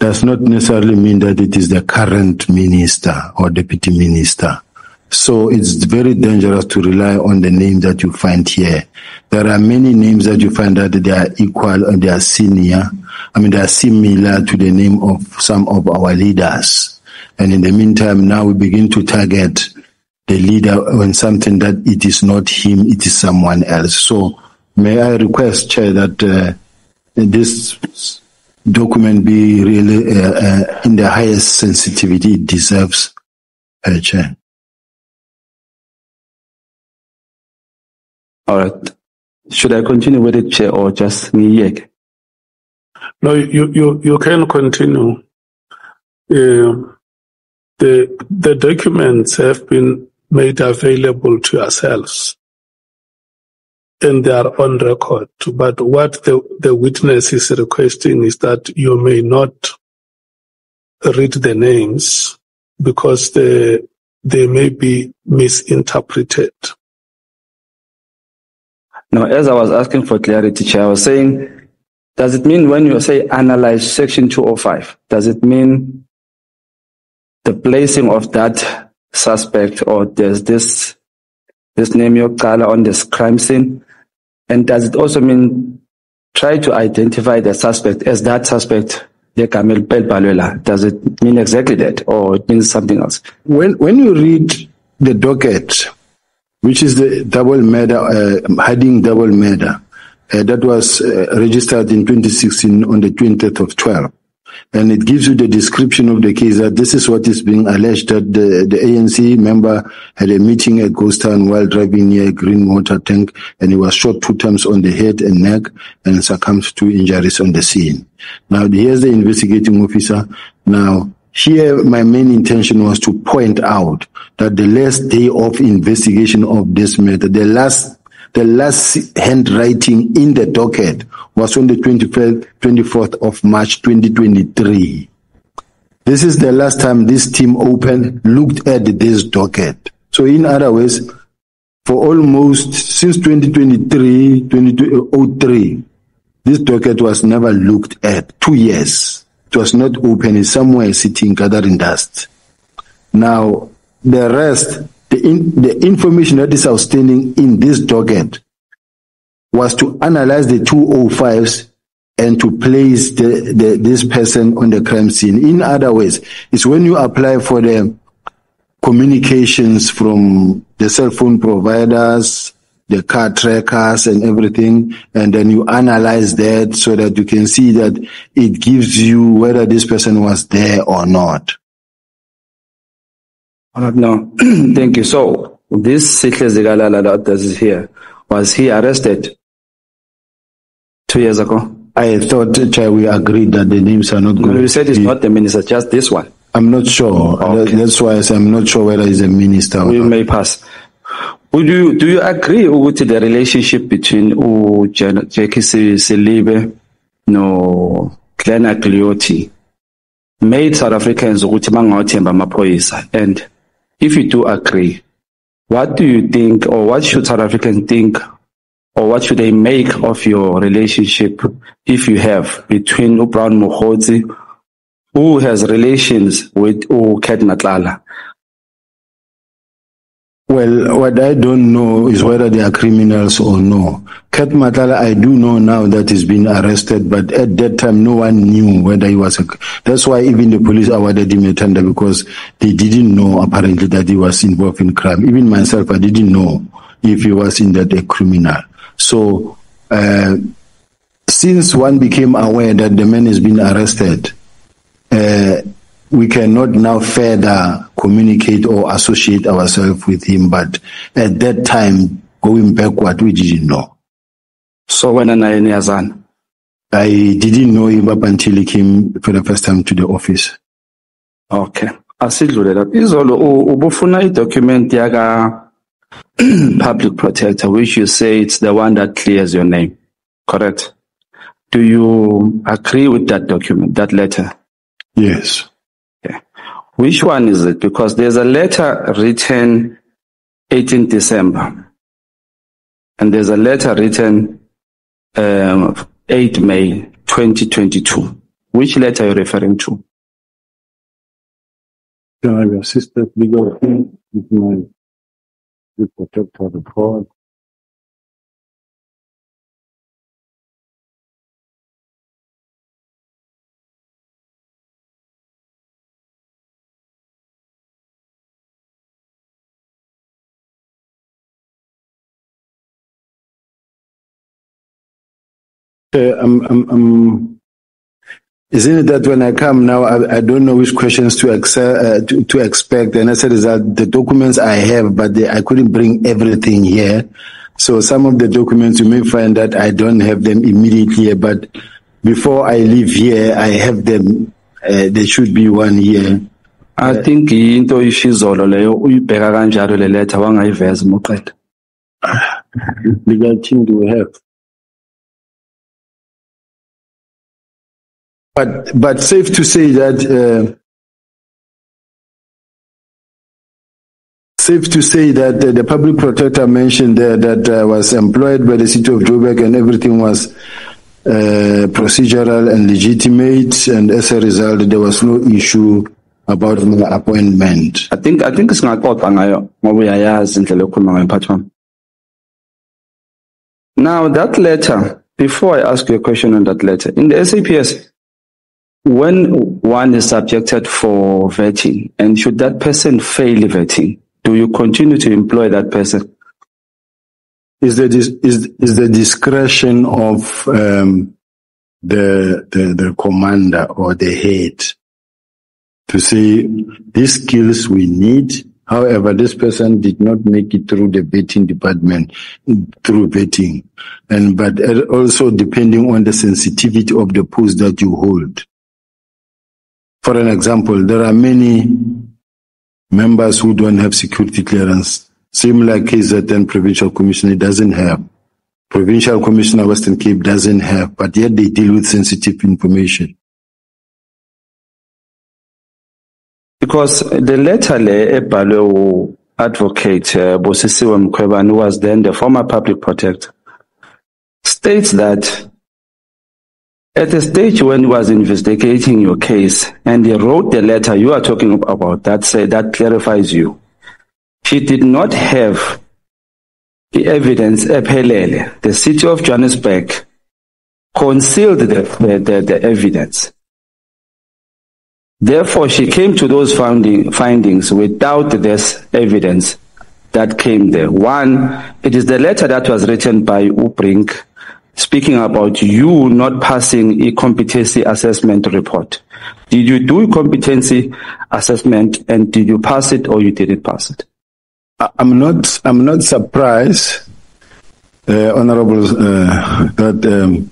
does not necessarily mean that it is the current minister or deputy minister. So it's very dangerous to rely on the name that you find here. There are many names that you find that they are equal or they are senior. They are similar to the name of some of our leaders. And in the meantime, now we begin to target the leader on something that it is not him, it is someone else. So may I request, Chair, that this document be really in the highest sensitivity it deserves, Chair. All right. Should I continue with it, Chair, or just Niyek? No, you can continue. The documents have been made available to yourselves, and they are on record. But what the witness is requesting is that you may not read the names because they may be misinterpreted. Now, as I was asking for clarity, Chair, I was saying, does it mean when you say analyze section 205, does it mean the placing of that suspect, or there's this name Yokala on this crime scene? And does it also mean try to identify the suspect as that suspect, Kamil Pelpaluela? Does it mean exactly that, or it means something else? When you read the docket, which is the double murder, heading double murder, that was registered in 2016 on the 20th of 12. And it gives you the description of the case, that this is what is being alleged, that the ANC member had a meeting at Ghost Town while driving near a Green Water Tank, and he was shot 2 times on the head and neck and succumbed to injuries on the scene. Now, here's the investigating officer. Now, here my main intention was to point out that the last day of investigation of this matter, the last handwriting in the docket was on the 24th of March 2023. This is the last time this team looked at this docket. So in other words, for almost since 2023, this docket was never looked at. 2 years. It was not open. It's somewhere sitting gathering dust. Now, the rest, the information that is outstanding in this docket was to analyze the 205s and to place this person on the crime scene. In other words, it's when you apply for the communications from the cell phone providers, the car trackers and everything, and then you analyze that so that you can see that it gives you whether this person was there or not. No, thank you. So this Sihle Zigalala that is here, was he arrested 2 years ago? I thought we agreed that the names are not No, going you said it's not the minister, just this one. I'm not sure. Okay. That's why I say I'm not sure whether he's a minister or We not. may pass. Do you agree with the relationship between uCacise Selibe no Glenn Aglioti made South Africans ukuthi bangawathemba amaphoyisa? And if you do agree, what do you think, or what should South Africans think, or what should they make of your relationship, if you have, between Brown Mokgotsi, who has relations with Cat Matlala? Well, what I don't know is whether they are criminals or no. Cat Matlala, I do know now that he's been arrested, but at that time, no one knew whether he was That's why even the police awarded him a tender, because they didn't know apparently that he was involved in crime. Even myself, I didn't know if he was in that a criminal. So, since one became aware that the man has been arrested, we cannot now further communicate or associate ourselves with him. But at that time, going backward, we didn't know. So when I didn't know him up until he came for the first time to the office. Okay. Asidlulela. Izolo ubufuna i-document yaka public protector, which you say it's the one that clears your name. Correct? Do you agree with that document, that letter? Yes. Okay. Which one is it? Because there's a letter written 18 December. And there's a letter written 8 May 2022. Which letter are you referring to? Can I be assisted legal with my protector report? Isn't it that when I come now, I don't know which questions to expect, and as a result, the documents I have, but I couldn't bring everything here. So some of the documents you may find that I don't have them immediately here, but before I leave here, I have them. There should be one here. I think into ishizolo leyo uyibheka kanjalo le letter wangayiveza moqeda. Legal team do we have? But safe to say that the public protector mentioned there that was employed by the city of Joburg and everything was procedural and legitimate, and as a result there was no issue about my appointment. I think singaxoxa ngayo ngoba uyayazi indlela yokukhuluma ngayo mphathi wami. Now that letter, before I ask you a question on that letter, in the SAPS, when one is subjected for vetting, and should that person fail vetting, do you continue to employ that person? Is the discretion of the commander or the head to say these skills we need. However, this person did not make it through the vetting department, through vetting, but also depending on the sensitivity of the post that you hold. For an example, there are many members who don't have security clearance. Similar KZN Provincial Commissioner doesn't have. Provincial Commissioner Western Cape doesn't have, but yet they deal with sensitive information. Because the letter ebhalwe advocate Bosisiwe Mkhwebane, who was then the former public protector, states that at the stage when he was investigating your case and he wrote the letter you are talking about, that clarifies you, he did not have the evidence ephelele. The city of Johannesburg concealed the evidence. Therefore, she came to those findings without this evidence that came there. One, it is the letter that was written by Ubrink speaking about you not passing a competency assessment report. Did you do a competency assessment, and did you pass it or you didn't pass it? I'm not surprised, Honorable, that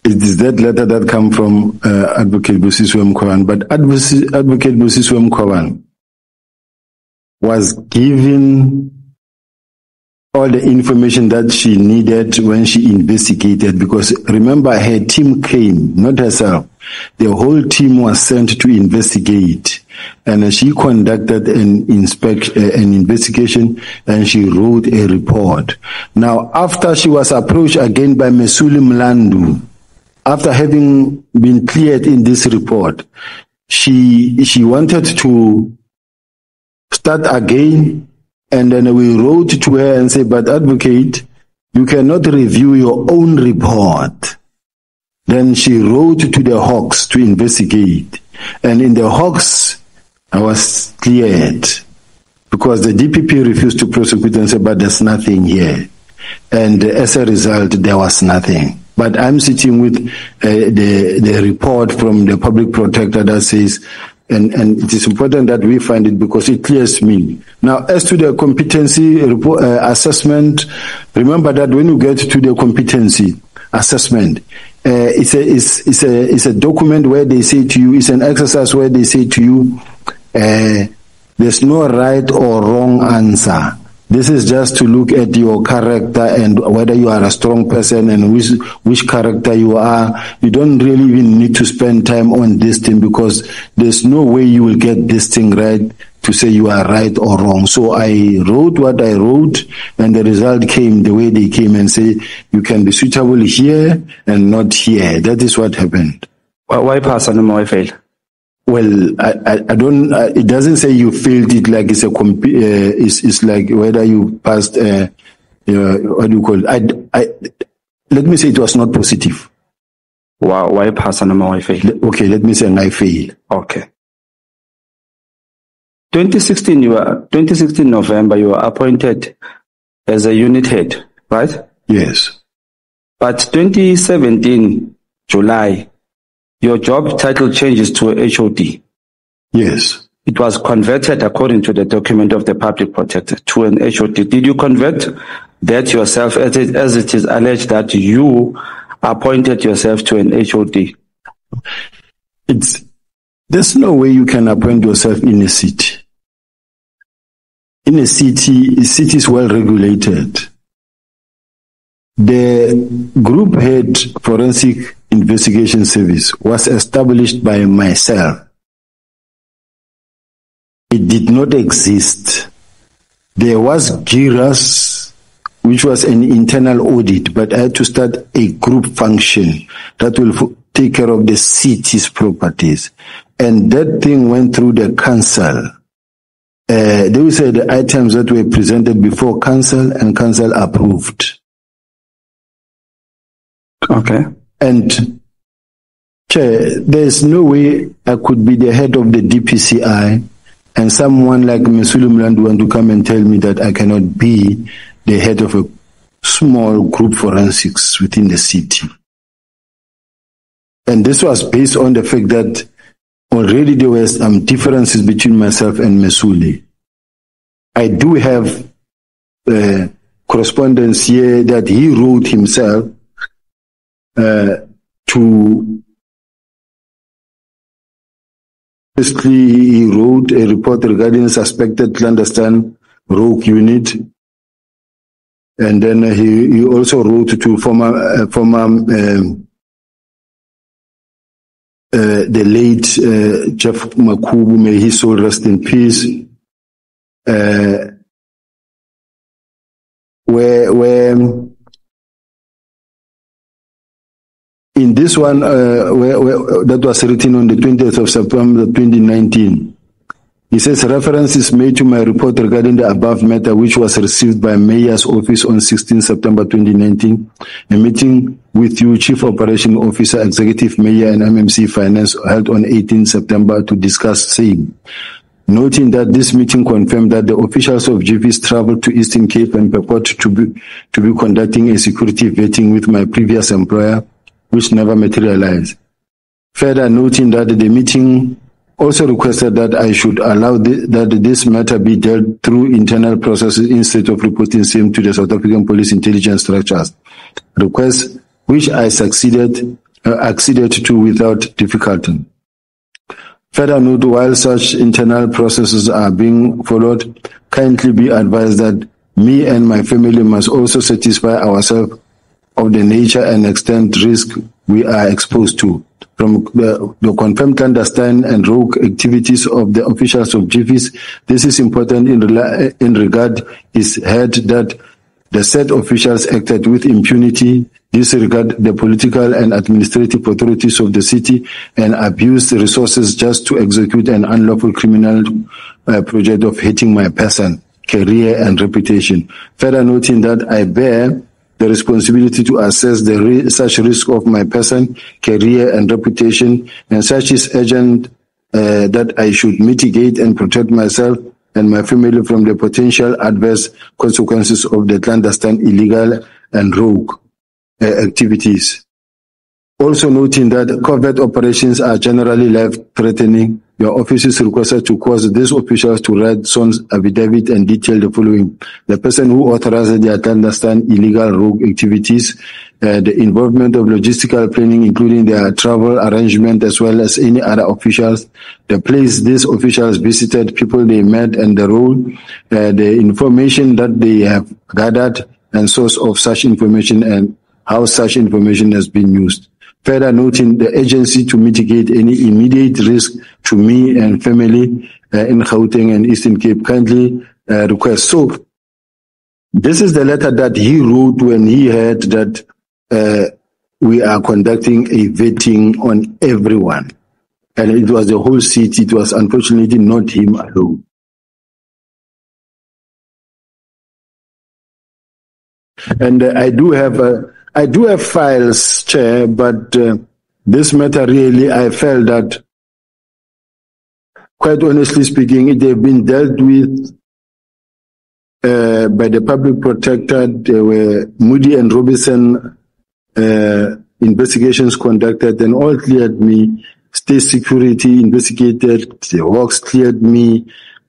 it is that letter that come from Advocate Busiswe Mkhwebane, but Advocate Busiswe Mkhwebane was given all the information that she needed when she investigated, because remember, her team came, not herself. The whole team was sent to investigate, and she conducted an investigation, and she wrote a report. Now, after she was approached again by Mesuli Mlandu, after having been cleared in this report, she wanted to start again. And then we wrote to her and said, but advocate, you cannot review your own report. Then she wrote to the Hawks to investigate. And in the Hawks, I was cleared because the DPP refused to prosecute and said, but there's nothing here. And as a result, there was nothing. But I'm sitting with the report from the public protector that says, and it is important that we find it because it clears me. Now, as to the competency report, assessment, remember that when you get to the competency assessment, it's a document where they say to you, it's an exercise where they say to you, there's no right or wrong answer. This is just to look at your character and whether you are a strong person and which character you are. You don't really even need to spend time on this thing because there's no way you will get this thing right to say you are right or wrong. So I wrote what I wrote, and the result came the way they came and say you can be suitable here and not here. That is what happened. Why pass and why fail? Well, I don't. It doesn't say you failed it like it's a. It's like whether you passed. What do you call it? Let me say it was not positive. Wow, why pass and why fail? Okay, let me say I fail. Okay. 2016 November, you were appointed as a unit head, right? Yes. But 2017 July. Your job title changes to a HOD. Yes. It was converted according to the document of the public protector to an HOD. Did you convert that yourself as it is alleged that you appointed yourself to an HOD? There's no way you can appoint yourself in a city. In a city is well regulated. The group head forensic investigation service was established by myself. It did not exist. There was GIRAS, which was an internal audit, but I had to start a group function that will take care of the city's properties. And that thing went through the council. They will say the items that were presented before council and council approved. Okay. And Chair, there's no way I could be the head of the DPCI and someone like Mesuli Mlandu want to come and tell me that I cannot be the head of a small group forensics within the city. And this was based on the fact that already there were some differences between myself and Mesuli. I do have correspondence here that he wrote himself to basically he wrote a report regarding suspected clandestine rogue unit, and then he also wrote to former the late Jeff Makubu, may his soul rest in peace, where in this one, where that was written on the 20th of September 2019, He says reference is made to my report regarding the above matter, which was received by Mayor's Office on 16 September 2019. A meeting with you, Chief Operation Officer, Executive Mayor and MMC Finance held on 18 September to discuss same. Noting that this meeting confirmed that the officials of GPs traveled to Eastern Cape and purport to be conducting a security vetting with my previous employer, which never materialized. Further noting that the meeting also requested that I should allow that this matter be dealt through internal processes instead of reporting same to the South African police intelligence structures. Request which I acceded to without difficulty. Further note, while such internal processes are being followed, kindly be advised that me and my family must also satisfy ourselves of the nature and extent risk we are exposed to. From the confirmed clandestine and rogue activities of the officials of GVs, this is important in regard is heard that the said officials acted with impunity, disregard the political and administrative authorities of the city, and abused resources just to execute an unlawful criminal project of hating my person, career, and reputation. Further noting that I bear the responsibility to assess such risk of my person, career, and reputation, and such is urgent that I should mitigate and protect myself and my family from the potential adverse consequences of the clandestine, illegal, and rogue activities. Also noting that covert operations are generally life-threatening, your office is requested to cause these officials to write Son's affidavit and detail the following. The person who authorized the clandestine, illegal, rogue activities, the involvement of logistical planning, including their travel arrangement, as well as any other officials, the place these officials visited, people they met, and the role, the information that they have gathered, and source of such information, and how such information has been used. Further noting the agency to mitigate any immediate risk to me and family in Gauteng and Eastern Cape kindly request. So this is the letter that he wrote when he heard that we are conducting a vetting on everyone. And it was the whole city. It was unfortunately not him alone. And I do have files, Chair, but this matter really, I felt that, quite honestly speaking, it have been dealt with by the public protector. There were Moody and Robinson investigations conducted, and all cleared me. State security investigated, the Hawks cleared me.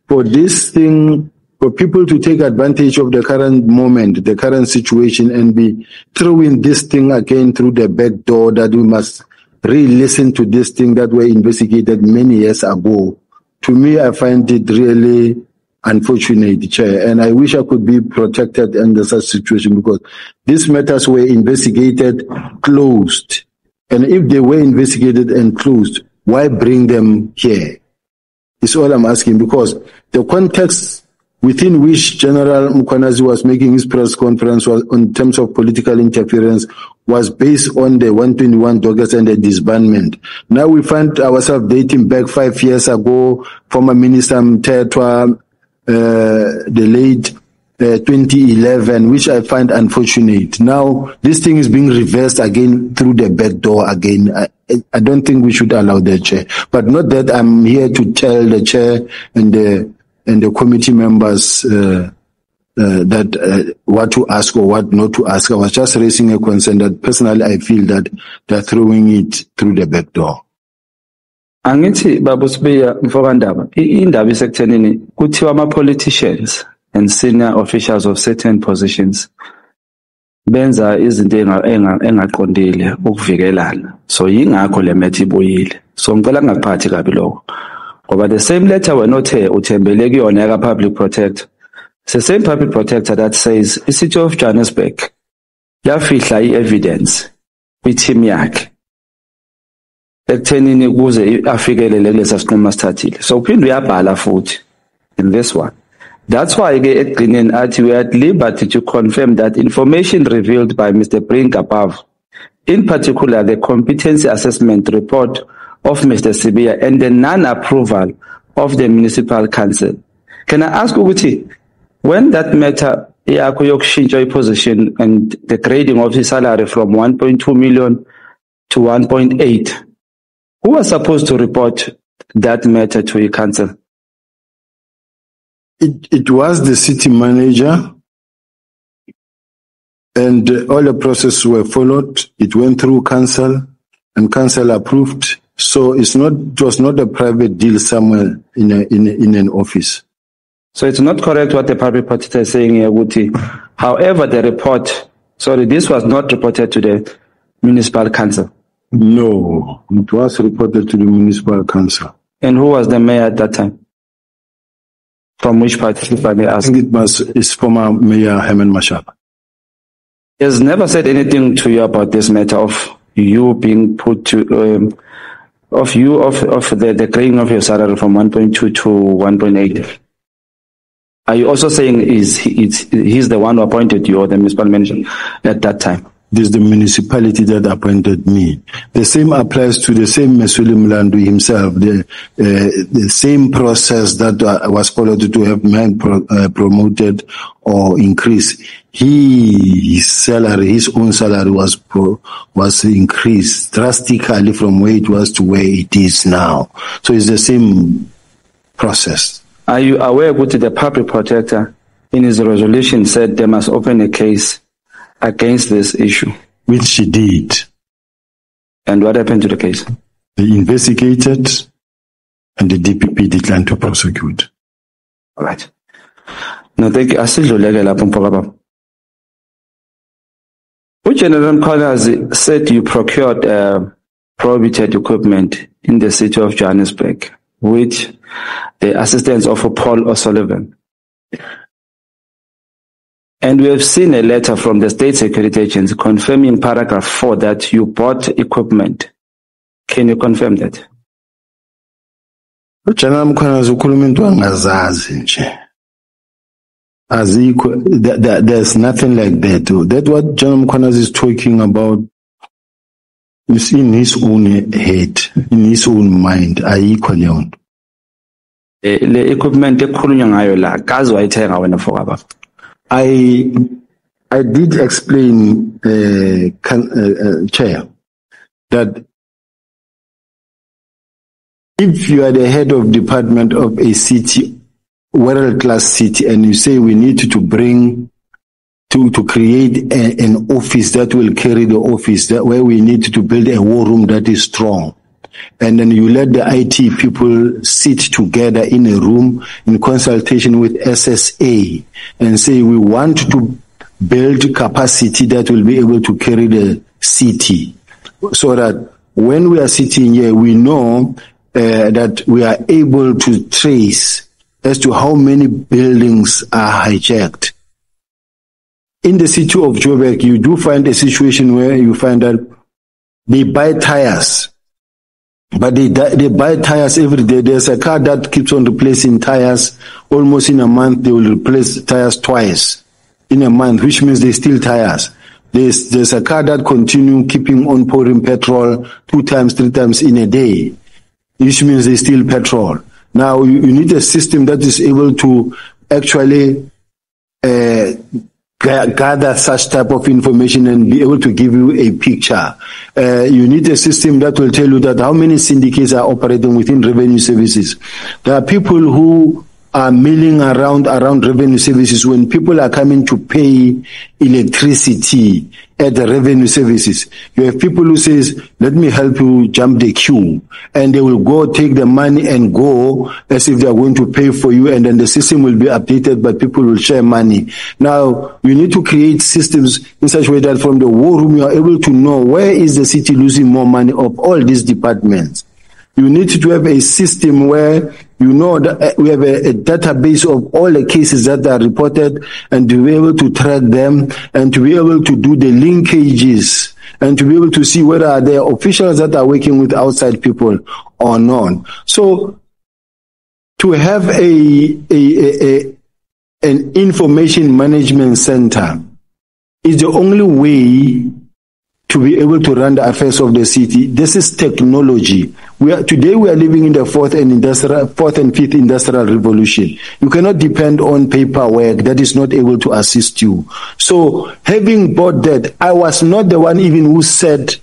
For this thing, for people to take advantage of the current moment, the current situation, and be throwing this thing again through the back door, that we must re-listen to this thing that were investigated many years ago. To me, I find it really unfortunate, Chair, and I wish I could be protected under such situation, because these matters were investigated, closed. And if they were investigated and closed, why bring them here? It's all I'm asking, because the context within which General Mkhwanazi was making his press conference was, in terms of political interference, was based on the 121 dockets and the disbandment. Now we find ourselves dating back 5 years ago, former Minister Mthethwa, the late 2011, which I find unfortunate. Now this thing is being reversed again through the back door again. I don't think we should allow that, Chair. But not that I'm here to tell the Chair and the committee members that what to ask or what not to ask. I was just raising a concern that personally I feel that they're throwing it through the back door. Angithi baba uSibiya mfokandaba indaba isekuthenini kuthiwa ama-politicians and senior officials of certain positions benza izinto engaqondile ukuvikelana. So yingakho le methe ibuyile. So ngicela ngingaphathi kabi lokho. Ngoba the same letter wenothe uthembele kuyona yaka public protector. It's the same public protector that says iCity of Johannesburg yafihla i-evidence kwi-team yakhe ekuthenini ukuze afikelele kulesa sinqumo asithathile. So uphinde uyabhala futhi in this one. That's why ke ekugcineni athi we are at liberty to confirm that information revealed by Mr. Brink above, in particular the competency assessment report of Mr. USibiya and the non-approval of the municipal council. Can I ask Uguti, when that matter yokushintsha position and the grading of his salary from 1.2 million to 1.8, who was supposed to report that matter to your council? It was the city manager, and all the processes were followed. It went through council, and council approved. So it was not a private deal somewhere in an office. So it's not correct what the public reporter is saying here, Guti. However, this was not reported to the municipal council. No, it was reported to the municipal council. And who was the mayor at that time? From which party, if I may ask? I think it's former Mayor Herman Mashaba. He has never said anything to you about this matter of you being put to, the grading of your salary from 1.2 to 1.8. Are you also saying he's the one who appointed you or the municipal manager at that time? This is the municipality that appointed me. The same applies to the same Mesuli Mlandu himself. The same process that was followed to have man promoted or increased. His own salary was increased drastically from where it was to where it is now. So it's the same process. Are you aware that the public protector in his resolution said they must open a case against this issue? Which she did. And what happened to the case? They investigated and the DPP declined to prosecute. All right. Now, thank you. General Collins said you procured prohibited equipment in the city of Johannesburg with the assistance of Paul O'Sullivan. And we have seen a letter from the State Security Agency confirming paragraph 4 that you bought equipment. Can you confirm that? There's nothing like that. That's what John Mkhonazi is talking about. It's in his own head, in his own mind. The equipment I did explain, Chair, that if you are the head of department of a city, world-class city, and you say we need to bring to create an office that will carry the office, that where we need to build a war room that is strong. And then you let the IT people sit together in a room in consultation with SSA and say we want to build capacity that will be able to carry the city, so that when we are sitting here, we know that we are able to trace as to how many buildings are hijacked. In the city of Joburg, you do find a situation where you find that they buy tires, but they buy tires every day. There's a car that keeps on replacing tires. Almost in a month, they will replace tires twice in a month, which means they steal tires. There's a car that continue keeping on pouring petrol 2 times, 3 times in a day, which means they steal petrol. Now, you need a system that is able to actually gather such type of information and be able to give you a picture. You need a system that will tell you that how many syndicates are operating within revenue services. There are people who are milling around revenue services when people are coming to pay electricity at the revenue services. You have people who says, let me help you jump the queue, and they will go take the money and go as if they are going to pay for you, and then the system will be updated, but people will share money. Now, you need to create systems in such a way that from the war room you are able to know where is the city losing more money of all these departments. You need to have a system where you know that we have a database of all the cases that are reported, and to be able to track them and to be able to do the linkages and to be able to see whether are there officials that are working with outside people or not. So to have an information management center is the only way to be able to run the affairs of the city. This is technology. Today we are living in the fourth and fifth industrial revolution. You cannot depend on paperwork that is not able to assist you. So having bought that, I was not the one even who said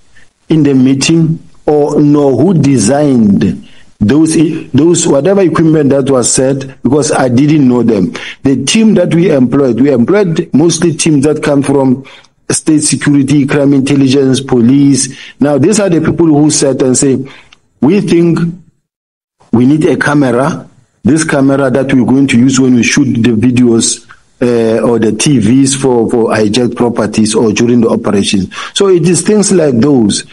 in the meeting or no who designed those whatever equipment that was said, because I didn't know them. The team that we employed mostly teams that come from state security, crime intelligence, police. Now these are the people who sat and say, we think we need a camera, this camera that we're going to use when we shoot the videos or the TVs for hijacked properties or during the operations. So it is things like those.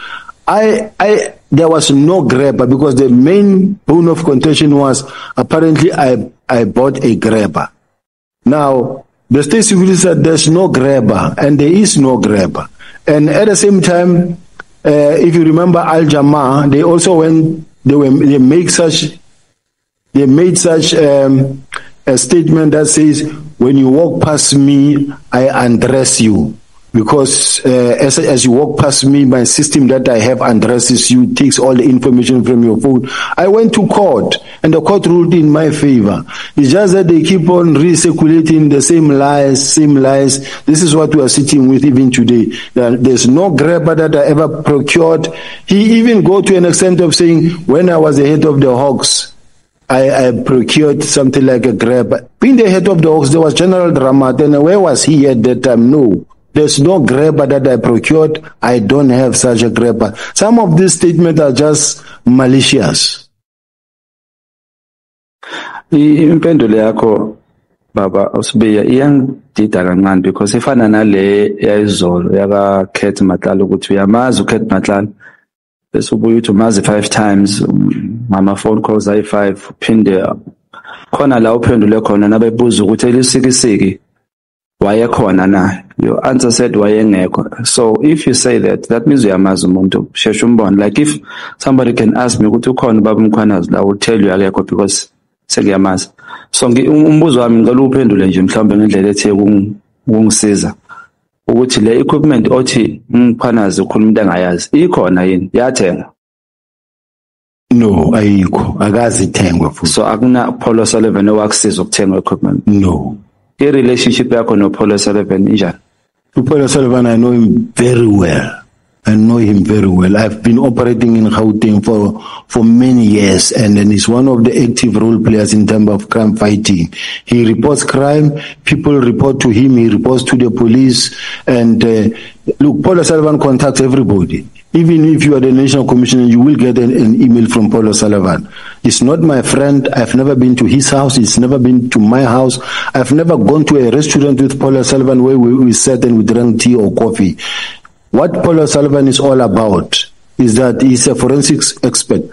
There was no grabber because the main bone of contention was apparently I bought a grabber. Now, the state security said there's no grabber, and there is no grabber. And at the same time, if you remember Al Jamaa, they also they made such a statement that says, when you walk past me, I undress you. Because as you walk past me, my system that I have undresses you, takes all the information from your phone. I went to court, and the court ruled in my favor. It's just that they keep on recirculating the same lies. This is what we are sitting with even today. There's no grabber that I ever procured. He even go to an extent of saying, when I was the head of the Hawks, I procured something like a grabber. Being the head of the Hawks, there was General Dramat, and where was he at that time? No. There's no grabber that I procured. I don't have such a grabber. Some of these statements are just malicious. Impendulo yakho baba uSibiya iyangidida kancane because ifana nale yayizolo yaka Khet Matlala ukuthi uyamazi uKhet Matlala bese ubuye uthi umazi 5 times ngama phone calls ayi5 uphinde khona la uphendule khona nabebuza ukuthi elisikisiki wayekhona na. Your answer said wayengekho. So if you say that means uyamazi umuntu sheshe umbone. Like if somebody can ask me ukuthi ukhona baba Mkhwanazi, I will tell you akekho because sekuyamazi. So umbuzo wami ngicela uphendule nje mhlawumbe ngendlela ethe kungisiza ukuthi le equipment othi Mkhwanazi ukhuluma into engayazi ikhona yini yathenga? No, ayikho, akazithengwa futhi. So akuna Polo Sullivan owakusiza ukuthenga equipment? No. I-relationship yakho no Polo Sullivan injani? Polo Sullivan, I know him very well. I've been operating in Gauteng for many years, and then he's one of the active role players in terms of crime fighting. He reports crime, people report to him, he reports to the police, and look, Polo Sullivan contacts everybody. Even if you are the National Commissioner, you will get an email from Polo Sullivan. He's not my friend. I've never been to his house. He's never been to my house. I've never gone to a restaurant with Polo Sullivan where we sat and we drank tea or coffee. What Polo Sullivan is all about is that he's a forensics expert.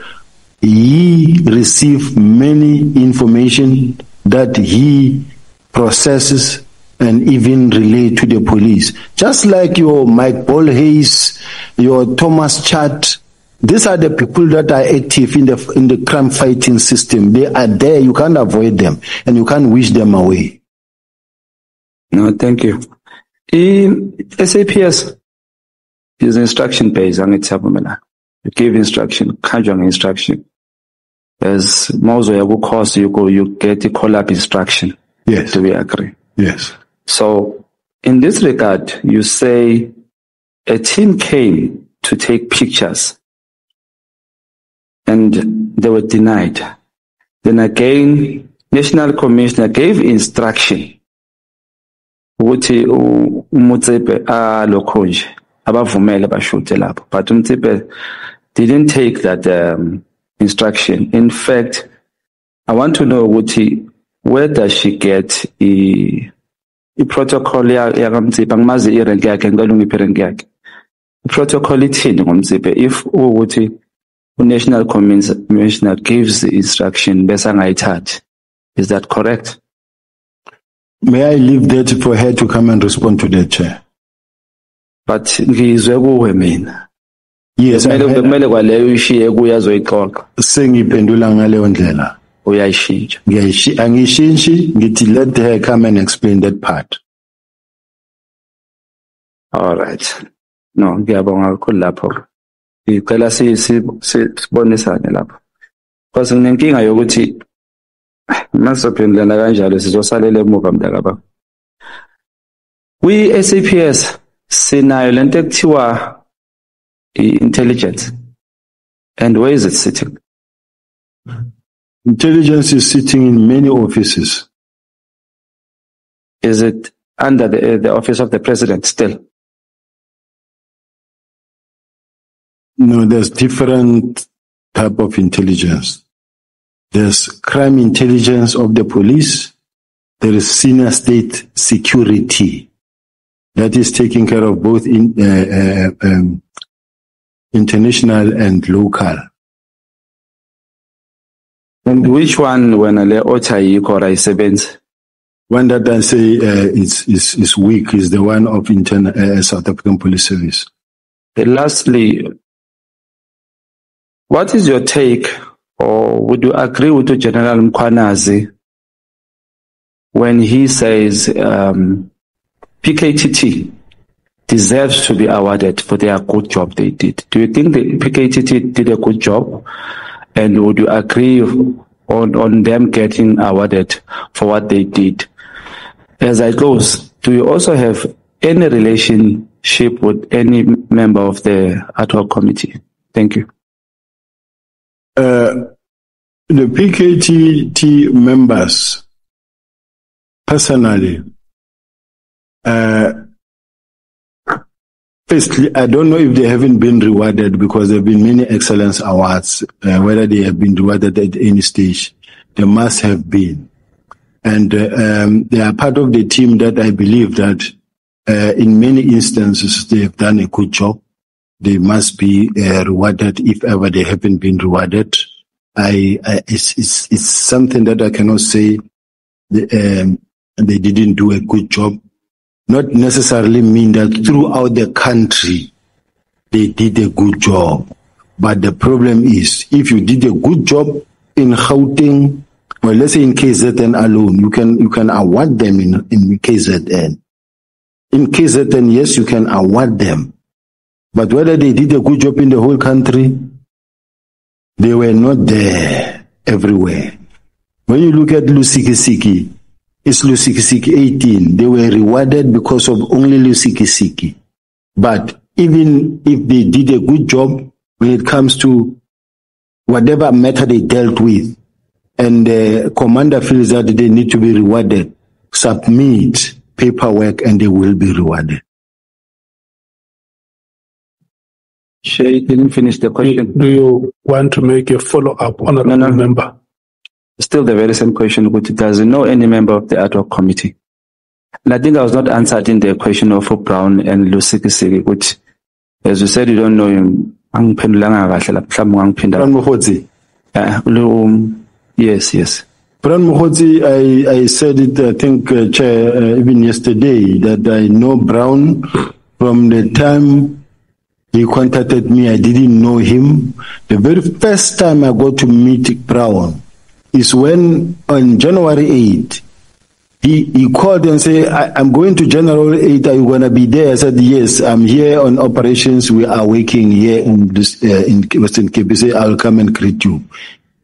He receives many information that he processes and even relay to the police. Just like your Mike Bolhayes, your Thomas Chat, these are the people that are active in the crime fighting system. They are there. You can't avoid them, and you can't wish them away. No, thank you. SAPS is instruction based. You give instruction, conjure instruction. As Mozo course, you get a call-up instruction. Yes. Do we agree? Yes. So, in this regard, you say a team came to take pictures and they were denied. Then again, National Commissioner gave instruction ukuthi uMotsepe alokho nje abavumele bashute lapho, but uMotsepe didn't take that instruction. In fact, I want to know ukuthi where does she get i-protocol yakaMotsepe? Angimazi irank yakhe, ngicela ungiphe irank yakhe. I-protocol ithini ngoMotsepe if ukuthi uNational Commissioner gives the instruction bese angayithathi? Is that correct? May I leave that for her to come and respond to that, Chair? But ngizwe kuwe mina. Yes, kumele kwaleyo ishiye kuye azoyixoxa. Sengiphendula ngaleyo ndlela. Uyayishintsha. Angishintshi, ngithi let her come and explain that part. All right. No, ngiyabonga kakhulu lapho. ngicela sibonisane lapho because nginenkinga yokuthi masophendulana kanjalo sizosalela emuva mntakababa. Kwi-SAPS sinayo lento ekuthiwa i-intelligence, and where is it sitting? Intelligence is sitting in many offices. Is it under the office of the president still? No, there's different type of intelligence. There's crime intelligence of the police. There is senior state security that is taking care of both international and local. And which one when ale otayikho or ayisebenzi? One that I say is weak is the one of South African Police Service. Lastly, what is your take, or would you agree with General Mkhwanazi when he says PKTT deserves to be awarded for their good job they did? Do you think the PKTT did a good job? And would you agree on them getting awarded for what they did? As I close, do you also have any relationship with any member of the ad hoc committee? Thank you. The PKTT members, personally, firstly, I don't know if they haven't been rewarded because there have been many excellence awards, whether they have been rewarded at any stage. They must have been. And they are part of the team that I believe that in many instances they have done a good job. They must be rewarded if ever they haven't been rewarded. It's something that I cannot say they didn't do a good job. Not necessarily mean that throughout the country they did a good job. But the problem is, if you did a good job in Gauteng, well, let's say in KZN alone, you can award them in KZN. In KZN, yes, you can award them. But whether they did a good job in the whole country, they were not there everywhere. When you look at Lusikisiki, it's Lusikisiki 18. They were rewarded because of only Lusikisiki. But even if they did a good job when it comes to whatever matter they dealt with, and the commander feels that they need to be rewarded, submit paperwork and they will be rewarded. Shay didn't finish the question. Do you want to make a follow-up, honorable member? Still the very same question, which does know any member of the ad hoc committee. And I think I was not answered in the question of Brown and Lusikisiki, which, as you said, you don't know him. Yes. Brown Mukhotsi, I said it, I think, Chair, even yesterday, that I know Brown from the time he contacted me. I didn't know him. The very first time I got to meet Brown is when on January 8, he called and said, I'm going to General 8, are you going to be there? I said, yes, I'm here on operations. We are working here in Western Cape. He said, I'll come and greet you.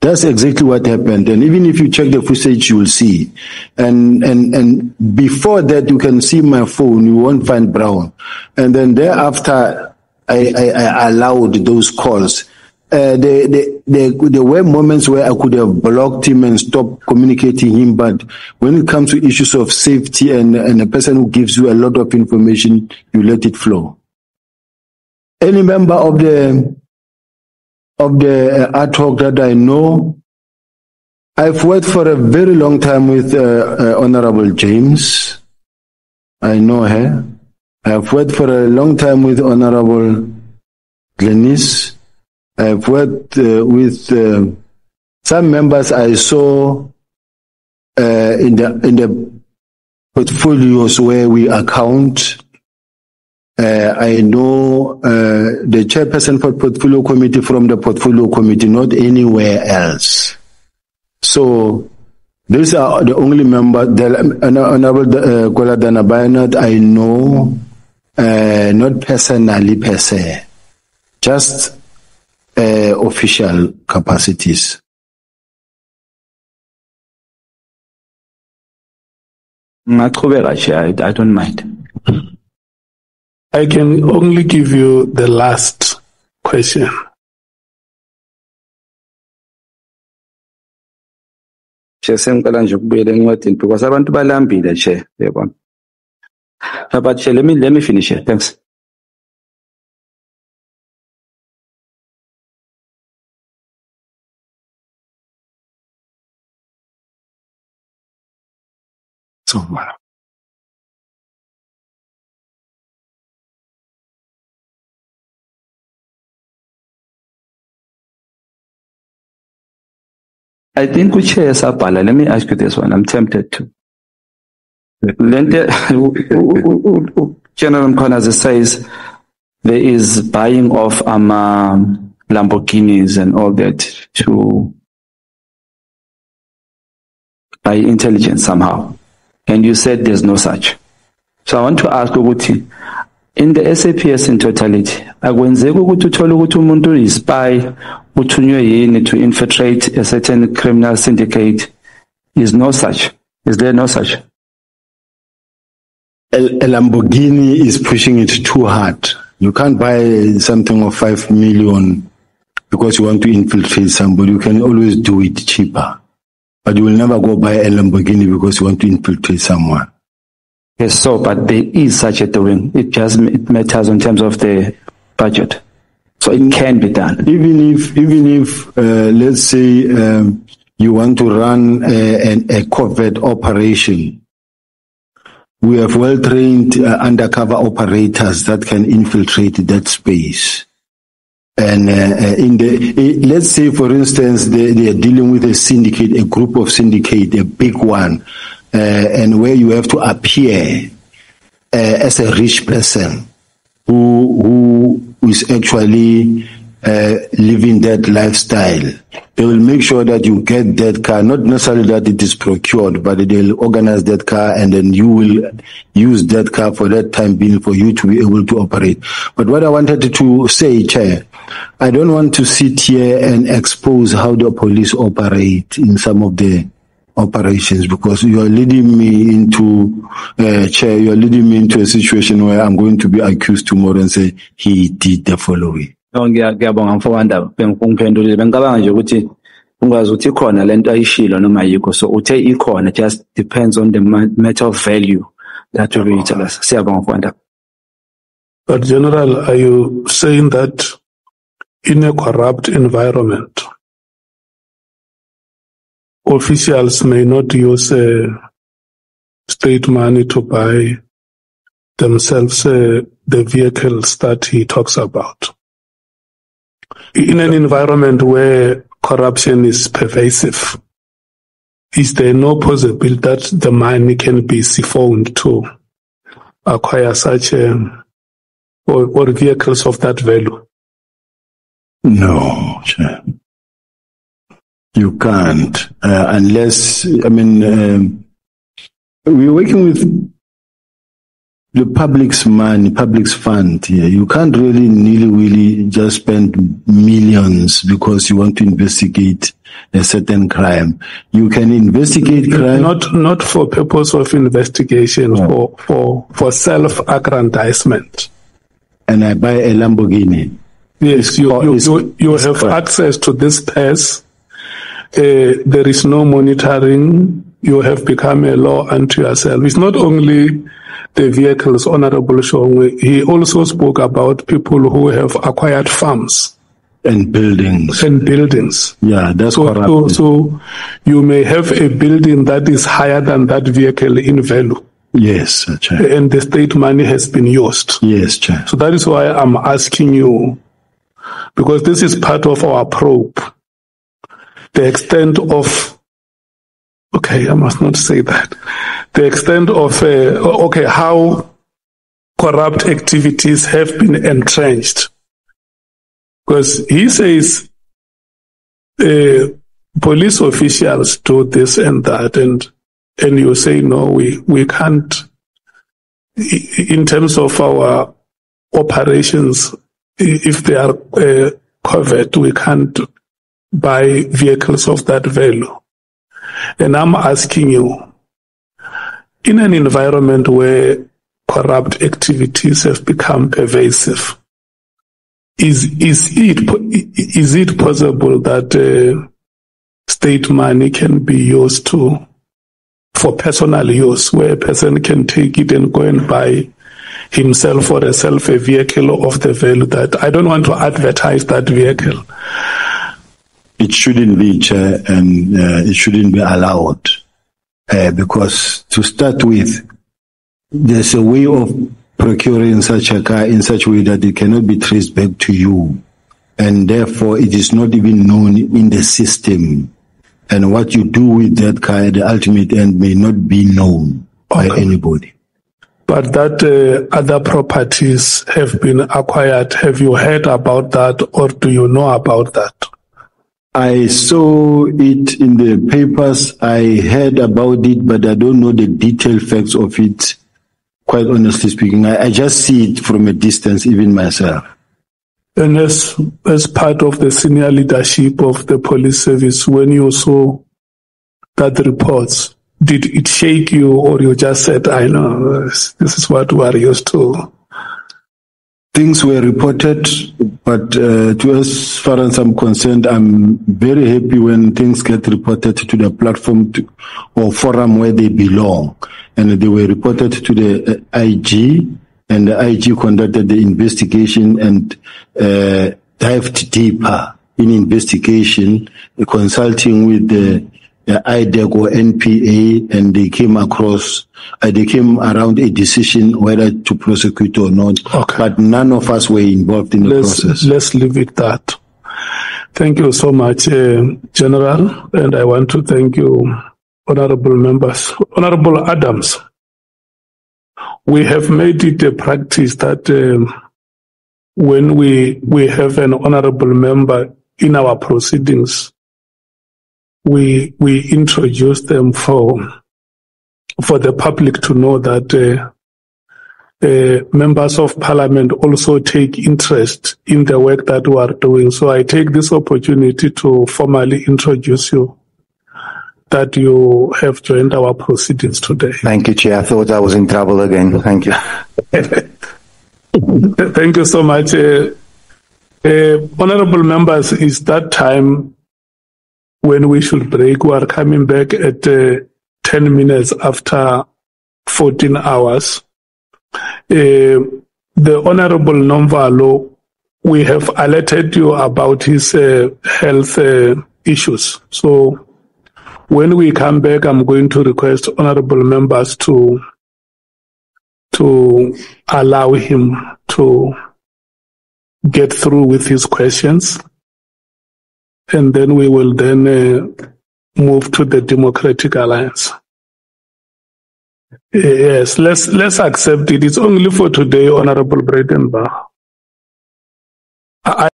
That's exactly what happened. And even if you check the footage, you will see. And before that, you can see my phone. You won't find Brown. And then thereafter, I allowed those calls. There were moments where I could have blocked him and stopped communicating him. But when it comes to issues of safety and a person who gives you a lot of information, you let it flow. Any member of the ad hoc that I know, I've worked for a very long time with Honorable James. I know her. I've worked for a long time with Honorable Glenis. I've worked with some members I saw in the portfolios where we account. I know the chairperson for portfolio committee from the portfolio committee, not anywhere else. So these are the only members. Honorable Koladana Bayanat, I know, not personally per se, just official capacities. I don't mind. I can only give you the last question. Sengicela nje ukubuyela encwadini because abantu balambile che yabona. But let me finish it. Thanks. So, I think we share Sapala. Let me ask you this one. I'm tempted to. General Mkhwanazi says there is buying of Lamborghinis and all that to by intelligence somehow. And you said there's no such. So I want to ask Uguti, in the SAPS in totality, akwenzeka ukuthi uthole ukuthi umuntu uyi-spy uthunywe yini to infiltrate a certain criminal syndicate? Is no such. Is there no such? A Lamborghini is pushing it too hard. You can't buy something of 5 million because you want to infiltrate somebody. You can always do it cheaper. But you will never go buy a Lamborghini because you want to infiltrate someone. Yes, so, but there is such a doing. It matters in terms of the budget. So it can be done. Even if let's say you want to run a covert operation, we have well-trained undercover operators that can infiltrate that space. And let's say, for instance, they are dealing with a syndicate, a group of syndicate, a big one, and where you have to appear as a rich person who is actually living that lifestyle. They will make sure that you get that car, not necessarily that it is procured, but they'll organize that car and then you will use that car for that time being for you to be able to operate. But what I wanted to say, Chair, I don't want to sit here and expose how the police operate in some of the operations, because you are leading me into, Chair, you are leading me into a situation where I'm going to be accused tomorrow and say, he did the following. Ngiyabonga mfowanda bengiphendulile bengicabanga nje ukuthi ungazi ukuthi ikhona lento ayishilo noma ayikho, so uthe ikhona, just depends on the matter of value that you will tell us. Siyabonga mfowanda. But General, are you saying that in a corrupt environment, officials may not use state money to buy themselves the vehicles that he talks about? In an environment where corruption is pervasive, is there no possibility that the money can be siphoned to acquire such or vehicles of that value? No, Chair. You can't, unless, we're working with the public's money, public's fund here. You can't really just spend millions because you want to investigate a certain crime. You can investigate crime. Not for purpose of investigation, for self-aggrandizement. And I buy a Lamborghini. Yes, you have correct. Access to this purse. There is no monitoring. You have become a law unto yourself. It's not only the vehicles, Honorable Shongwe. He also spoke about people who have acquired farms and buildings. Yeah, that's correct. So you may have a building that is higher than that vehicle in value. Yes, Chair. And the state money has been used. Yes, Chair. So that is why I'm asking you, because this is part of our probe. The extent of, okay, I must not say that. The extent of, how corrupt activities have been entrenched. Because he says police officials do this and that, and you say, no, we can't. In terms of our operations, if they are covered. We can't buy vehicles of that value. And I'm asking you, in an environment where corrupt activities have become pervasive, is it possible that state money can be used for personal use, where a person can take it and go and buy himself or herself a vehicle of the value that I don't want to advertise that vehicle? It shouldn't be, Chair, and it shouldn't be allowed. Because to start with, there's a way of procuring such a car in such a way that it cannot be traced back to you. And therefore, it is not even known in the system. And what you do with that car at the ultimate end may not be known by anybody. But that other properties have been acquired. Have you heard about that, or do you know about that? I saw it in the papers. I heard about it, but I don't know the detailed facts of it, quite honestly speaking. I just see it from a distance, even myself. And as part of the senior leadership of the police service, when you saw that reports, did it shake you, or you just said, I know, this is what we are used to? Things were reported, but as far as I'm concerned, I'm very happy when things get reported to the platform or forum where they belong. And they were reported to the IG, and the IG conducted the investigation and dived deeper in investigation, consulting with the IDEC or NPA, and they came around a decision whether to prosecute or not. Okay. But none of us were involved in the process. Let's leave it that. Thank you so much, General, and I want to thank you, honorable members. Honorable Adams, we have made it a practice that when we have an honorable member in our proceedings, we introduce them for the public to know that members of parliament also take interest in the work that we are doing. So I take this opportunity to formally introduce you, that you have joined our proceedings today. Thank you, Chair. I thought I was in trouble again. Thank you. Thank you so much. Honorable members, it's that time when we should break. We are coming back at 10 minutes after 14 hours. The Honorable Nomvalo, we have alerted you about his health issues. So when we come back, I'm going to request honorable members to allow him to get through with his questions. And then we will then move to the Democratic Alliance. Yes, let's accept it. It's only for today, Honorable Breitenbach.